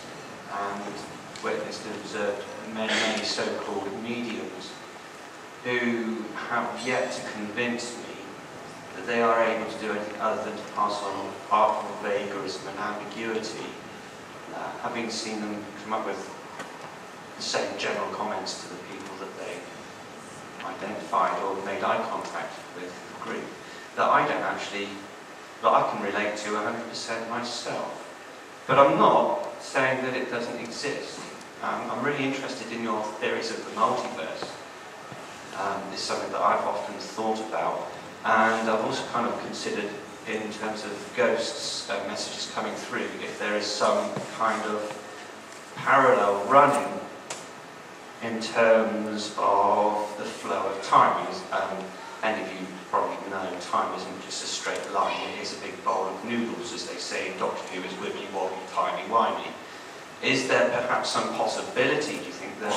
and witnessed and observed many, many so-called mediums who have yet to convince me that they are able to do anything other than to pass on artful vagarism and ambiguity, having seen them come up with saying general comments to the people that they identified or made eye contact with the group that I don't actually, that I can relate to 100% myself. But I'm not saying that it doesn't exist. I'm really interested in your theories of the multiverse. It's something that I've often thought about, and I've also kind of considered in terms of ghosts, messages coming through, if there is some kind of parallel running in terms of the flow of time. Any of you probably know time isn't just a straight line, it is a big bowl of noodles, as they say in Doctor Who, is wibbly wobbly, timey-wimey. Is there perhaps some possibility, do you think, that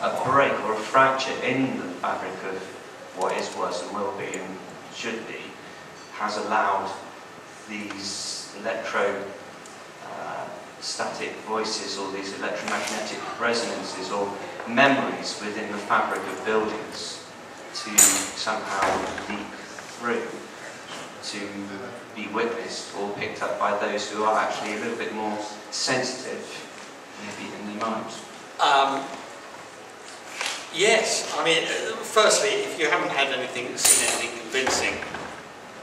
a break or a fracture in the fabric of what is, was and will be and should be has allowed these static voices or these electromagnetic resonances or memories within the fabric of buildings to somehow leak through, to be witnessed or picked up by those who are actually a little bit more sensitive, maybe, in their minds? Yes, I mean, firstly, if you haven't had seen anything convincing,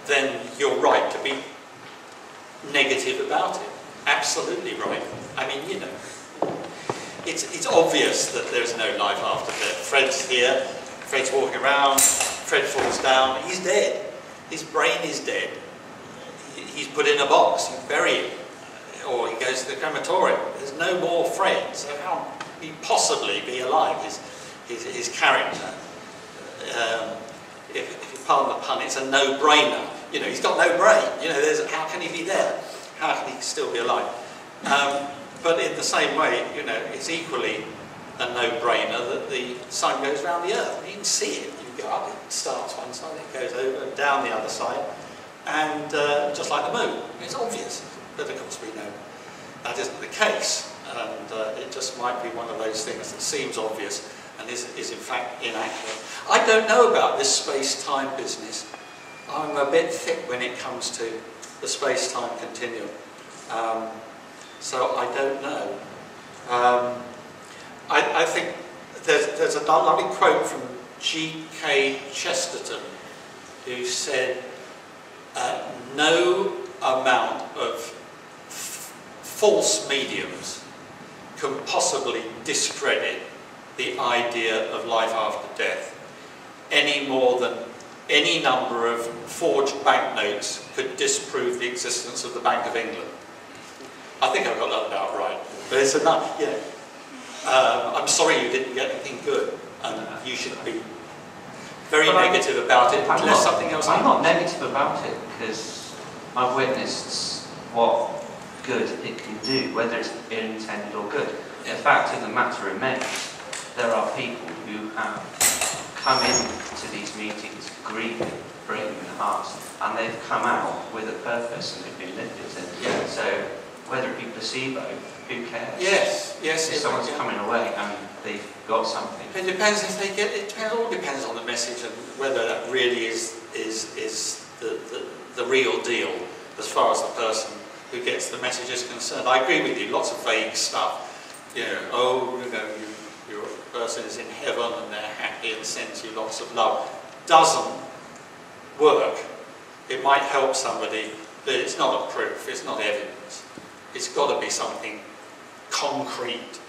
then you're right to be negative about it. Absolutely right. I mean, you know, it's obvious that there's no life after death. Fred's here, Fred's walking around, Fred falls down, he's dead. His brain is dead. He's put in a box, you bury him, or he goes to the crematorium. There's no more Fred, so how can he possibly be alive? His character, if you pardon the pun, it's a no-brainer. You know, he's got no brain. You know, how can he be there? How can he still be alive? But in the same way, you know, it's equally a no-brainer that the sun goes around the earth. You can see it. You go up, it starts one side, it goes over and down the other side, and just like the moon, it's obvious. But of course, we know that isn't the case, and it just might be one of those things that seems obvious and is in fact inaccurate. I don't know about this space-time business. I'm a bit thick when it comes to the space-time continuum. So I don't know. I think there's a lovely quote from G.K. Chesterton, who said, no amount of false mediums can possibly discredit the idea of life after death any more than any number of forged banknotes could disprove the existence of the Bank of England. I think I've got that about right, but it's enough, yeah. I'm sorry you didn't get anything good, and you should be very negative about it unless something else happens. I'm not negative about it because I've witnessed what good it can do, whether it's intended or good. The fact of the matter remains, there are people who have come into these meetings grieving, breaking their hearts, and they've come out with a purpose and they've been lifted. And so, whether it be placebo, who cares? Yes. If someone's coming away and they've got something. It depends if they get. It all depends on the message and whether that really is the real deal as far as the person who gets the message is concerned. I agree with you. Lots of vague stuff. You know, your person is in heaven and they're happy and sends you lots of love. Doesn't work. It might help somebody, but it's not a proof. It's not evidence. It's got to be something concrete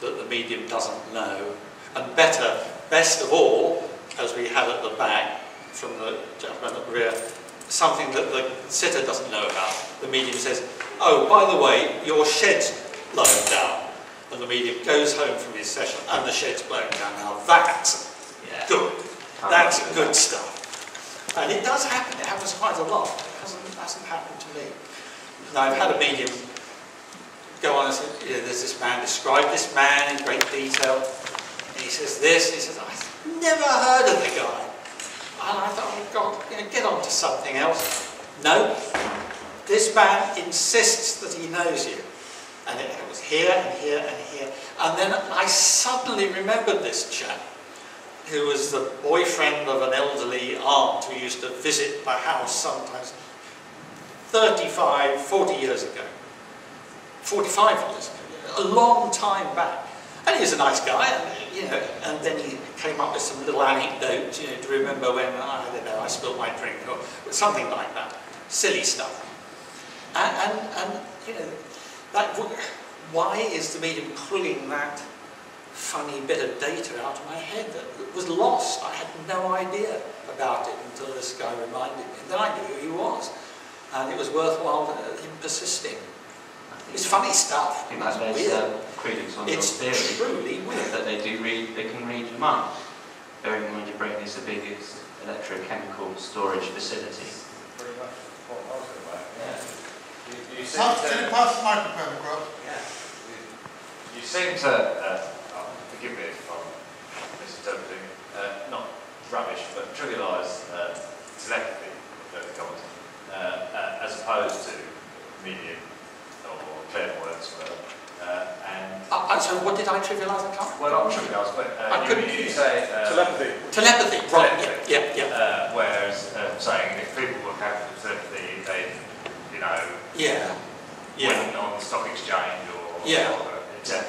that the medium doesn't know. And best of all, as we had at the back from the gentleman at the rear, something that the sitter doesn't know about. The medium says, oh, by the way, your shed's blown down. And the medium goes home from his session and the shed's blown down. Now that's good. That's good stuff. And it does happen. It happens quite a lot. It hasn't happened to me. Now I've had a medium go on and say, there's this man, describe this man in great detail. And he says this, and he says, I've never heard of the guy. And I thought, oh God, get on to something else. No, this man insists that he knows you. And it was here and here and here. And then I suddenly remembered this chap, who was the boyfriend of an elderly aunt who used to visit my house sometimes 35, 40 years ago. 45 years ago, a long time back. And he was a nice guy, and, you know, and then he came up with some little anecdotes, you know, to remember when, I don't know, I spilled my drink, or something like that. Silly stuff. And you know, that, why is the medium pulling that funny bit of data out of my head that was lost? I had no idea about it until this guy reminded me. Then I knew who he was. And it was worthwhile him persisting. It's funny stuff. I think that there's credence on your theory. It's truly weird. That they can read your mind. Bearing in mind your brain is the biggest electrochemical storage facility. Pretty much what I was about. Yeah. You seem Can you pass the microphone across? Yeah. You seem to, forgive me if I'm misinterpreting, not rubbish, but trivialise telepathy, as opposed to medium or clairvoyance, whatever. So what did I trivialise? I can't. Well, not trivialise, but you say Telepathy. Telepathy, right? Yeah. Whereas saying if people were having telepathy, they, you know, win on the stock exchange or etc.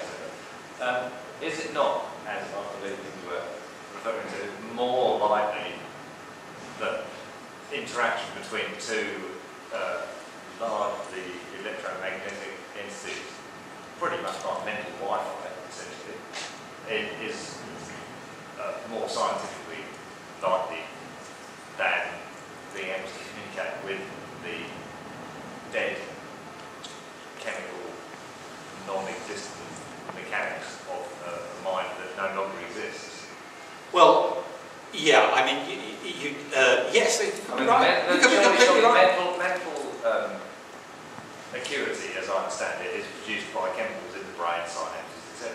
Is it not, as I believe you were referring to, more likely that interaction between two largely electromagnetic entities, pretty much like mental Wi-Fi, essentially, it is more scientifically likely than being able to communicate with the dead chemical, non-existent mechanics of a mind that no longer exists? Well, yeah, I mean, yes. I mean, right. mental acuity, as I understand it, is produced by chemicals in the brain, synapses, etc.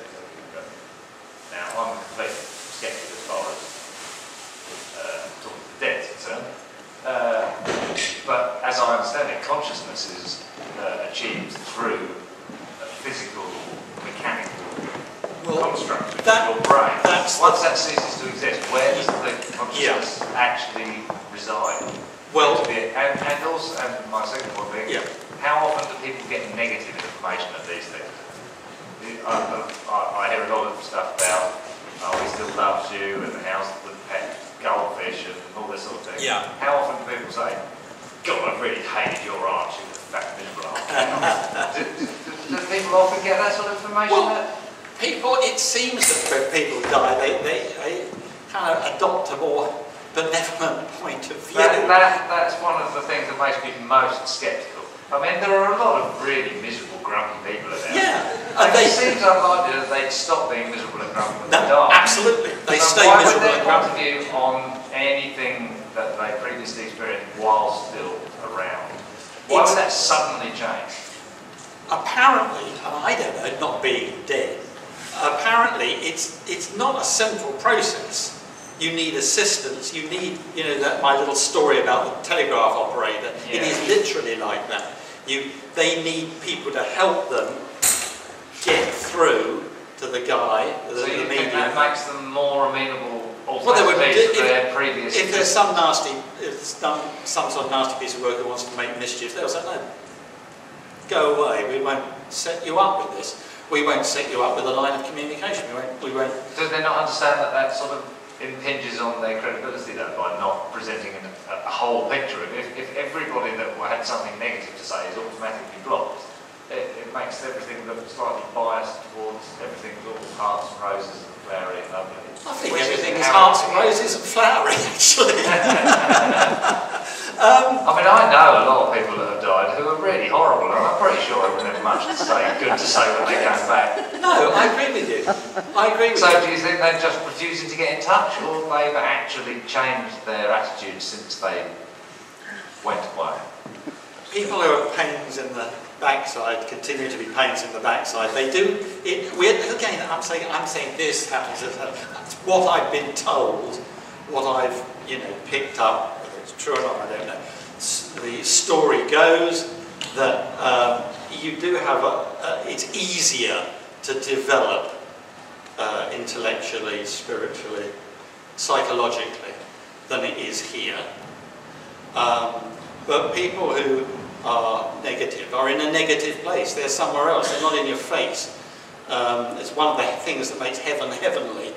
Now, I'm a complete skeptic as far as talking to the dead is concerned. But as I understand it, consciousness is achieved through a physical, mechanical construct of your brain. Once that ceases to exist, where does the consciousness actually reside? Well, and also, and my second point being, how often do people get negative information of these things? I hear a lot of stuff about, he still loves you, and how's the pet goldfish, and all this sort of thing. Yeah. How often do people say, God, I really hated your aunt, she was a fat miserable aunt? do people often get that sort of information? Well, it seems that when people die, they kind of adopt a more benevolent point of view. That's one of the things that makes me most sceptical. I mean, there are a lot of really miserable, grumpy people out there. Yeah. And it seems unlikely that they'd stop being miserable and grumpy when they die. Absolutely. They stay why miserable would and their point grumpy. of view on anything that they previously experienced while still around? Why would that suddenly change? Apparently, and I don't know, not being dead, apparently it's not a simple process. You need assistance, you need, you know, that my little story about the telegraph operator, it is literally like that. They need people to help them get through to the guy, the medium. Think that makes them more amenable to their previous... If there's some some sort of nasty piece of work that wants to make mischief, they'll say, no, go away, we won't set you up with this. We won't set you up with a line of communication. We won't. Do they not understand that that sort of impinges on their credibility though, by not presenting a whole picture? If everybody that had something negative to say is automatically blocked, it makes everything look slightly biased towards everything all hearts and roses and flowery and lovely. I think everything is hearts and roses and flowery, actually. I mean, I know a lot of people that have died who are really horrible, and I'm pretty sure I wouldn't have much to say, good to say when they came back. No, I agree with you. I agree with you. So do you think they're just refusing to get in touch, or they've actually changed their attitude since they went away? People who have pains in the backside continue to be pains in the backside. They do it. Again, I'm saying this happens. That's what I've been told, what I've picked up. Whether it's true or not, I don't know. The story goes that you do have it's easier to develop intellectually, spiritually, psychologically than it is here. But people who are negative are in a negative place. They're somewhere else. They're not in your face. It's one of the things that makes heaven heavenly.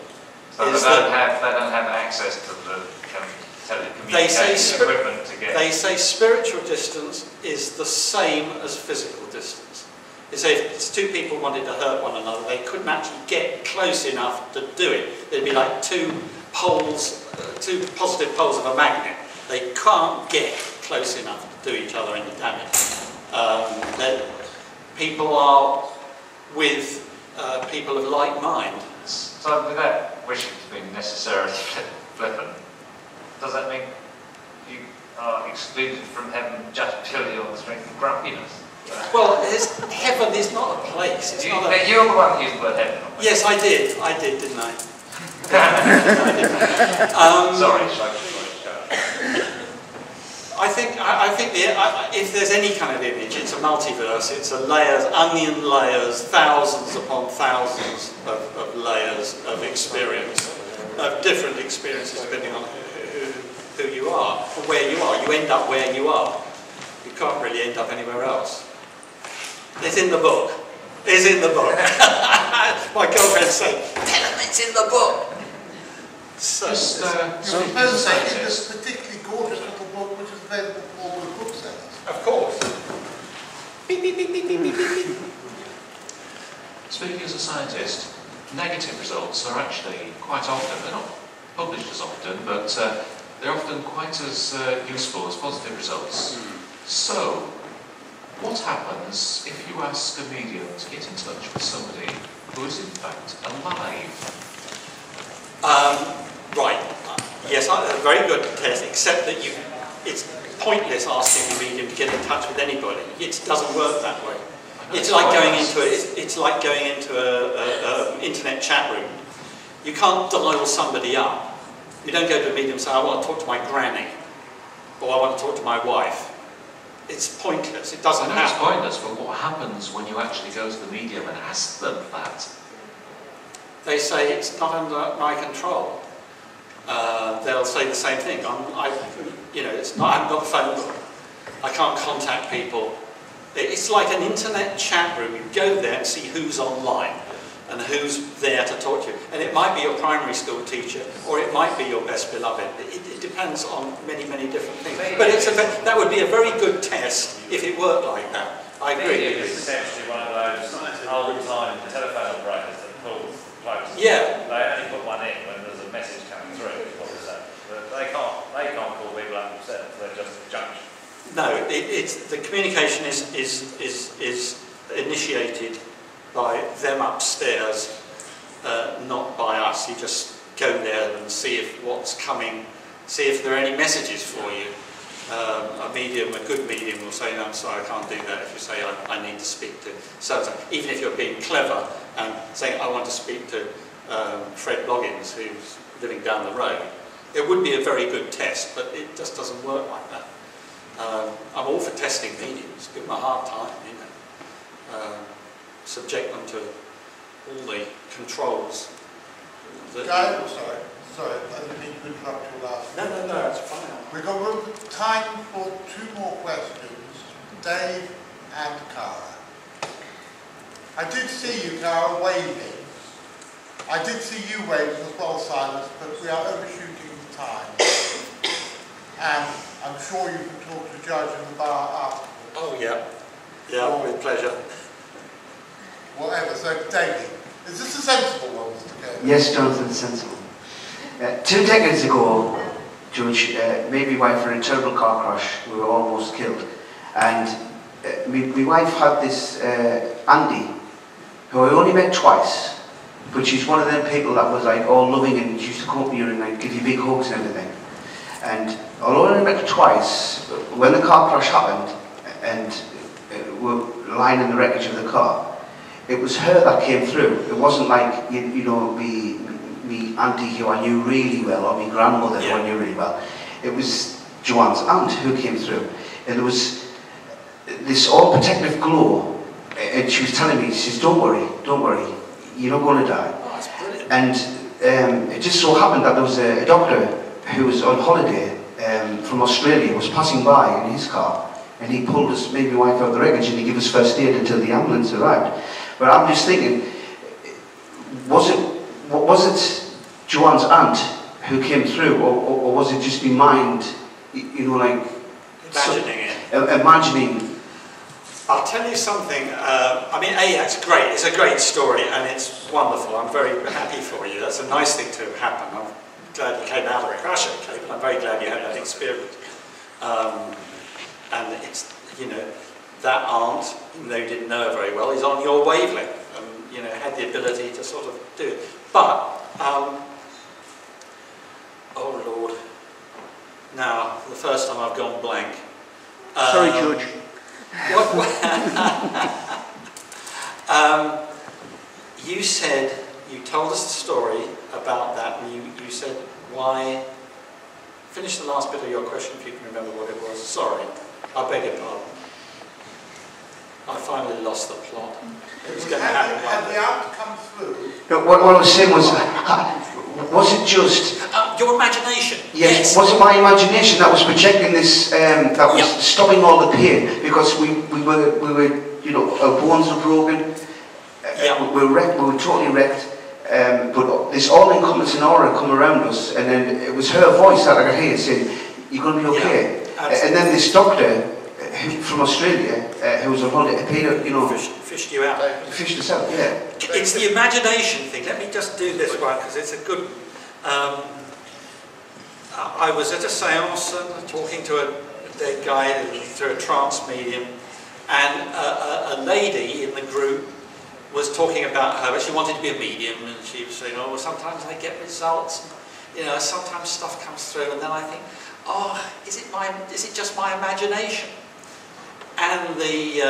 So they don't have access to the telecommunication equipment to get... They say spiritual distance is the same as physical distance. They say if two people wanted to hurt one another, they couldn't actually get close enough to do it. They'd be like two positive poles of a magnet. They can't get close enough to do each other any damage. People are with people of like mind. So without wishing to be necessarily flippant, does that mean you are excluded from heaven just purely on the strength of grumpiness? Well, heaven is not a place. It's not a... You're the one who used the word heaven. Yes, I did, didn't I? Sorry. I think if there's any kind of image, it's a multiverse. It's a layers, onion layers, thousands upon thousands of layers of experience, of different experiences depending on who you are and where you are. You end up where you are. You can't really end up anywhere else. It's in the book. It's in the book. My girlfriend said, "Tell them it's in the book." So, this particularly gorgeous little book, which is available for all the booksellers. Of course. Beep, beep, beep, beep, beep, beep, beep. Speaking as a scientist, negative results are actually quite often, they're not published as often, but they're often quite as useful as positive results. So, what happens if you ask a medium to get in touch with somebody who is in fact alive? Right. Yes, a very good test, except that it's pointless asking the medium to get in touch with anybody. It doesn't work that way. It's like going into an internet chat room. You can't dial somebody up. You don't go to a medium and say, "I want to talk to my granny," or "I want to talk to my wife." It's pointless. It doesn't happen. It's pointless, but what happens when you actually go to the medium and ask them that? They say it's not under my control. They'll say the same thing. It's not. I haven't got the phone book. I can't contact people. It's like an internet chat room. You go there and see who's online and who's there to talk to you. And it might be your primary school teacher, or it might be your best beloved. It depends on many, many different things. But that would be a very good test if it worked like that. I agree. It's essentially one of those old-time telephone operators that pulls plugs. Yeah. They only put one in when there's a message coming through. But they can't call people up themselves. They're just a junction. No, the communication is initiated by them upstairs, not by us. You just go there and see if what's coming, see if there are any messages for you. A good medium will say, "No, I'm sorry, I can't do that." If you say, I need to speak to so-and-so, even if you're being clever and saying, "I want to speak to Fred Bloggins, who's living down the road," it would be a very good test, but it just doesn't work like that. I'm all for testing mediums. Give them a hard time, subject them to all the controls. Sorry, I didn't mean to interrupt you last. No, that's fine. We've got time for two more questions. Dave and Cara. I did see you, Cara, waving. I did see you waving as well, Silas, but we are overshooting time. And I'm sure you can talk to the judge in the bar afterwards. Oh, yeah. Yeah, with pleasure. Whatever. So, David, is this a sensible one, Mr. Kerr? Yes, Jonathan, sensible. 2 decades ago, Judge, me and my wife were in a terrible car crash. We were almost killed. And my wife had this Andy, who I only met twice, but she's one of them people that was like all loving, and she used to come up to you and like give you big hugs and everything. And although I only met her twice, when the car crash happened and we were lying in the wreckage of the car, it was her that came through. It wasn't like, me auntie who I knew really well, or my grandmother who I knew really well. It was Joanne's aunt who came through. And there was this all protective glow, and she was telling me, she says, don't worry, you're not going to die. Oh, that's brilliant. And it just so happened that there was a doctor who was on holiday from Australia, was passing by in his car, and he pulled us, maybe my wife, out of the wreckage, and he gave us first aid until the ambulance arrived. But I'm just thinking, was it Joanne's aunt who came through, or was it just my mind, you know, like imagining it? Imagining. I'll tell you something. I mean, that's great. It's a great story, and it's wonderful. I'm very happy for you. That's a nice thing to have happened. I'm glad you came out of the crash okay, but I'm very glad you had that experience. And it's, you know, that aunt, even though you didn't know her very well, is on your wavelength, and you know, had the ability to sort of do it. But oh Lord, now the first time I've gone blank. Sorry, George. You said, you told us the story about that, and you said why. Finish the last bit of your question if you can remember what it was. Sorry, I beg your pardon. I finally lost the plot. It was going to happen. Had the aunt come through? No, what I was saying was it just your imagination? Yes. Was it my imagination that was projecting this? That was stopping all the pain, because we were you know, our bones were broken. We were wrecked. We were totally wrecked. But this all-encompassing aura come around us, and then it was her voice that I could hear saying, "You're going to be okay." And then this doctor from Australia, who was on holiday, paid, you know, fished you out. Fished us out. Yeah. It's the imagination thing. Let me just do this one because it's a good. I was at a séance talking to a dead guy through a trance medium, and a lady in the group was talking about her. She wanted to be a medium, and she was saying, "Oh, well, sometimes I get results. You know, sometimes stuff comes through, and then I think, oh, is it just my imagination?" And the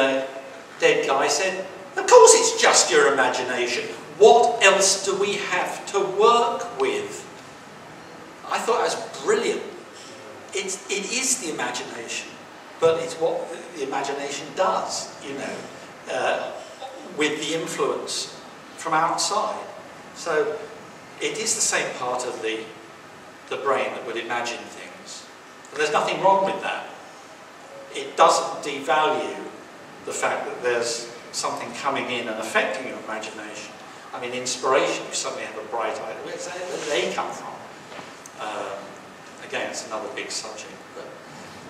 dead guy said, "Of course it's just your imagination. What else do we have to work with?" I thought that was brilliant. It is the imagination, but it's what the imagination does, you know, with the influence from outside. So it is the same part of the brain that would imagine things. And there's nothing wrong with that. It doesn't devalue the fact that there's something coming in and affecting your imagination. I mean, inspiration, you suddenly have a bright idea. Where do they come from? Again, it's another big subject. But,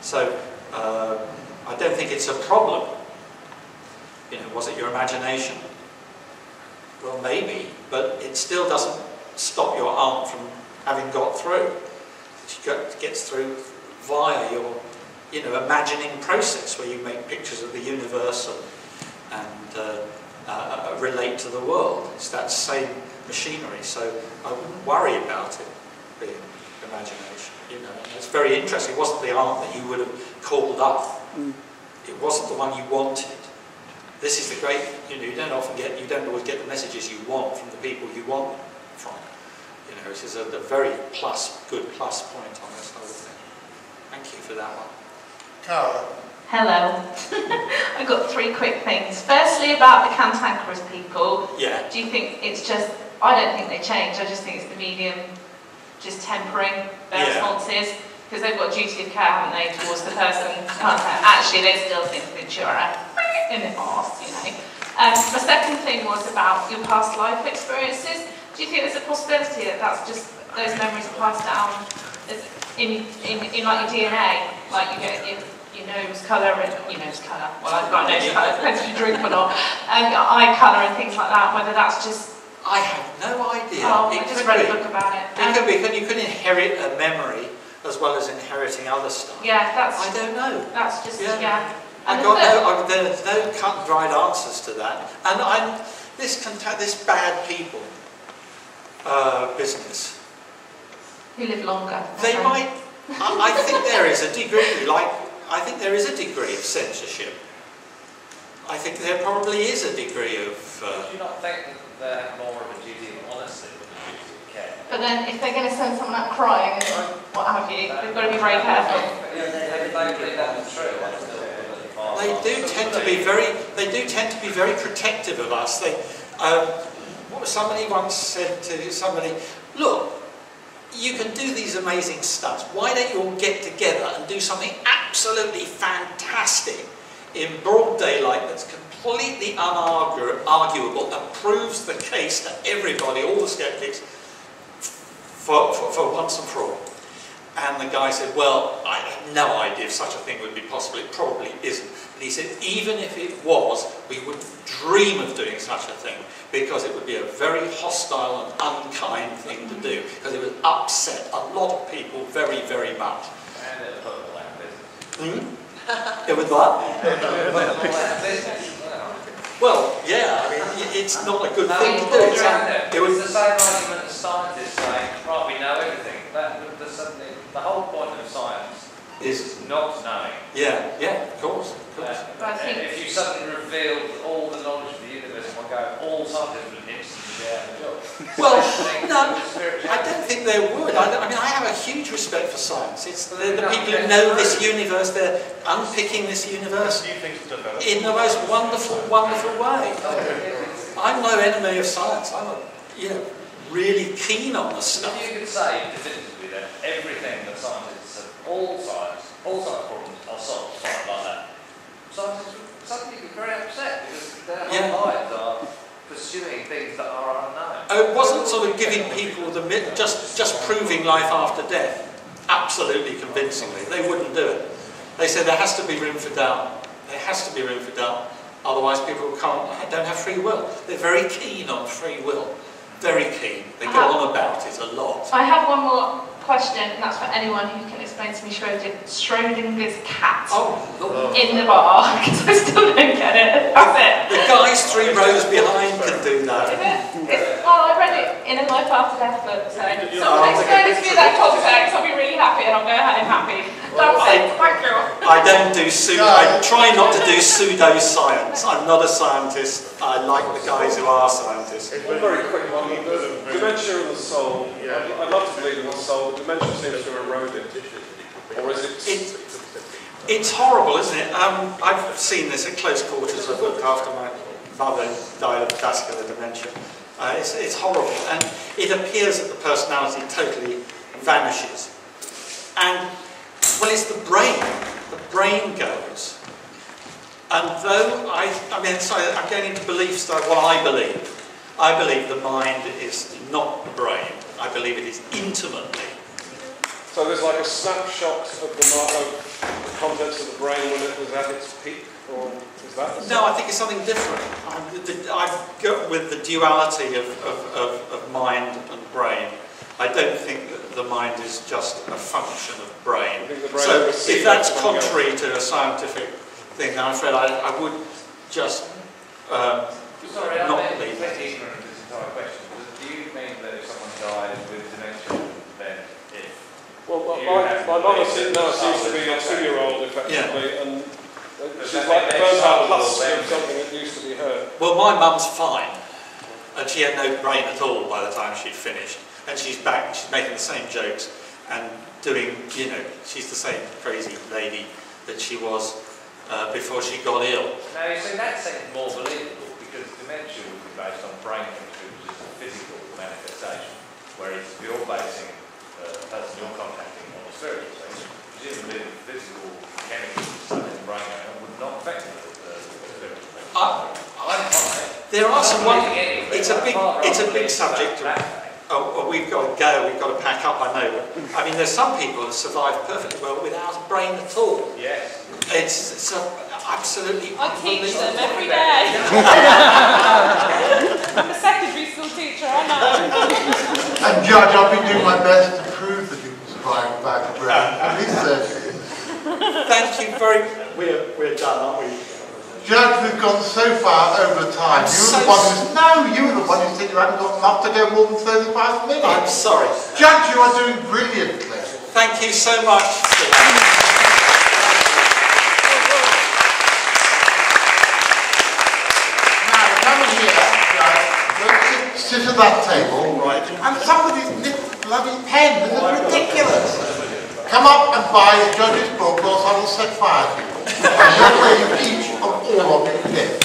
so, I don't think it's a problem. You know, was it your imagination? Well, maybe, but it still doesn't stop your aunt from having got through. She gets through via your, you know, imagining process where you make pictures of the universe and relate to the world. It's that same machinery, so I wouldn't worry about it being imagination. You know, and it's very interesting. It wasn't the aunt that you would have called up. It wasn't the one you wanted. This is the great, you know, you don't always get the messages you want from the people you want them from. You know, this is a very good plus point on this whole thing. Thank you for that one. Cara. Hello. I've got 3 quick things. Firstly, about the cantankerous people. Yeah. Do you think it's just, I don't think they change, I just think it's the medium just tempering their responses. Because they've got a duty of care, haven't they, towards the person. Actually, they still think that you're in the past, you know. My second thing was about your past life experiences. Do you think there's a possibility that that's just, those memories are passed down in like your DNA? Like you get your nose colour, well, I've got nose colour, depends if you drink or not, eye colour and things like that, whether that's just... I have no idea. Oh, I just read a book about it. It could be, you could inherit a memory as well as inheriting other stuff. Yeah, that's... I don't know. That's just, there's no cut and dried answers to that. And this bad people business. Who live longer. They might, I think there is a degree of censorship. I think there probably is a degree of... Do you not think that they have more of a duty of honesty than a duty of care? But then if they're going to send someone out crying and what have you, they've got to be very careful. They do tend to be very protective of us. Somebody once said to somebody, "Look, you can do these amazing stunts. Why don't you all get together and do something absolutely fantastic in broad daylight that's completely unarguable and proves the case to everybody, all the skeptics, for once and for all. And the guy said, well, I have no idea if such a thing would be possible. It probably isn't. But he said, even if it was, we wouldn't dream of doing such a thing, because it would be a very hostile and unkind thing to do, because it would upset a lot of people very, very much. And it would put all out of business. It would what? Well, yeah, I mean, it's not a good thing to do. It's the same argument as scientists saying, right, we know everything. The whole point of science is not knowing. Yeah, yeah, of course. If you suddenly revealed all the knowledge of the universe and all scientists would instantly be out of the job. Well, no, I don't think they would. I mean, I have a huge respect for science. It's the people who know this universe, they're unpicking this universe in the most wonderful, wonderful way. I'm no enemy of science. I'm, really keen on this stuff. If you could say definitively that everything that scientists have, all science problems are solved like that, scientists would suddenly be very upset because their whole lives are pursuing things that are unknown. Oh, it wasn't sort of giving people the just proving life after death. Absolutely convincingly, they wouldn't do it. They said there has to be room for doubt. There has to be room for doubt. Otherwise, people don't have free will. They're very keen on free will. Very keen. They go on about it a lot. I have one more question, and that's for anyone who can explain to me Schrodinger's cat in the bar, because I still don't get it. That's it. The guys 3 rows behind can do that. Well, I read it in a Life After Death book, so someone explain it to me that context, I'll be really happy and I'll go home happy. That's it, thank you. I don't do I try not to do pseudo-science. I'm not a scientist. I like the guys who are scientists. One very quick one. The dementia of the soul. I'd love to believe in the soul. The dementia seems to erode it. Or is it? It's horrible, isn't it? I've seen this at close quarters. I've looked after my mother died of vascular dementia. It's horrible, and it appears that the personality totally vanishes. And, well, it's the brain. The brain goes. And though I'm going into beliefs that what I believe. I believe the mind is not the brain. I believe it is intimately. So there's like a snapshot of the contents of the brain when it was at its peak, or is that the same? No, I think it's something different. I've got with the duality of mind and brain. I don't think that the mind is just a function of brain. So if that's contrary to a scientific thing, I'm afraid I would just not believe that. This entire question. Do you mean that if someone dies with dementia, then Well, my mother now seems to be a 2-year-old, effectively, and she's like the first husk of something that used to be her. Well, my mum's fine, and she had no brain at all by the time she'd finished. And she's back, and she's making the same jokes, and doing, she's the same crazy lady that she was before she got ill. Now, you see, that seems more believable, because dementia would be based on brain chemistry, which is a physical manifestation, whereas if you're basing the person you're contacting on a spiritual thing, presumably the physical chemicals in the brain would not affect the spiritual thing. There are some it's a big subject. We've got to go, we've got to pack up, I know. I mean, there's some people that survive perfectly well without a brain at all. Yes. It's absolutely I teach them every day. I'm a secondary school teacher, I know. And Judge, I've been doing my best to prove that you can survive without a brain. At least surgery. Thank you very much. We're done, aren't we? Judge, we've gone so far over time. You were the one who said you hadn't got enough to go more than 35 minutes. I'm sorry. Judge, you are doing brilliantly. Thank you so much. Now, come here, Judge. Sit at that table, right? And somebody's nicked the bloody pen. This is ridiculous. Come up and buy the judge's book, or else I will set fire to you. And that way you each of all of you live.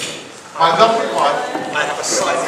My lovely wife. I have a slightly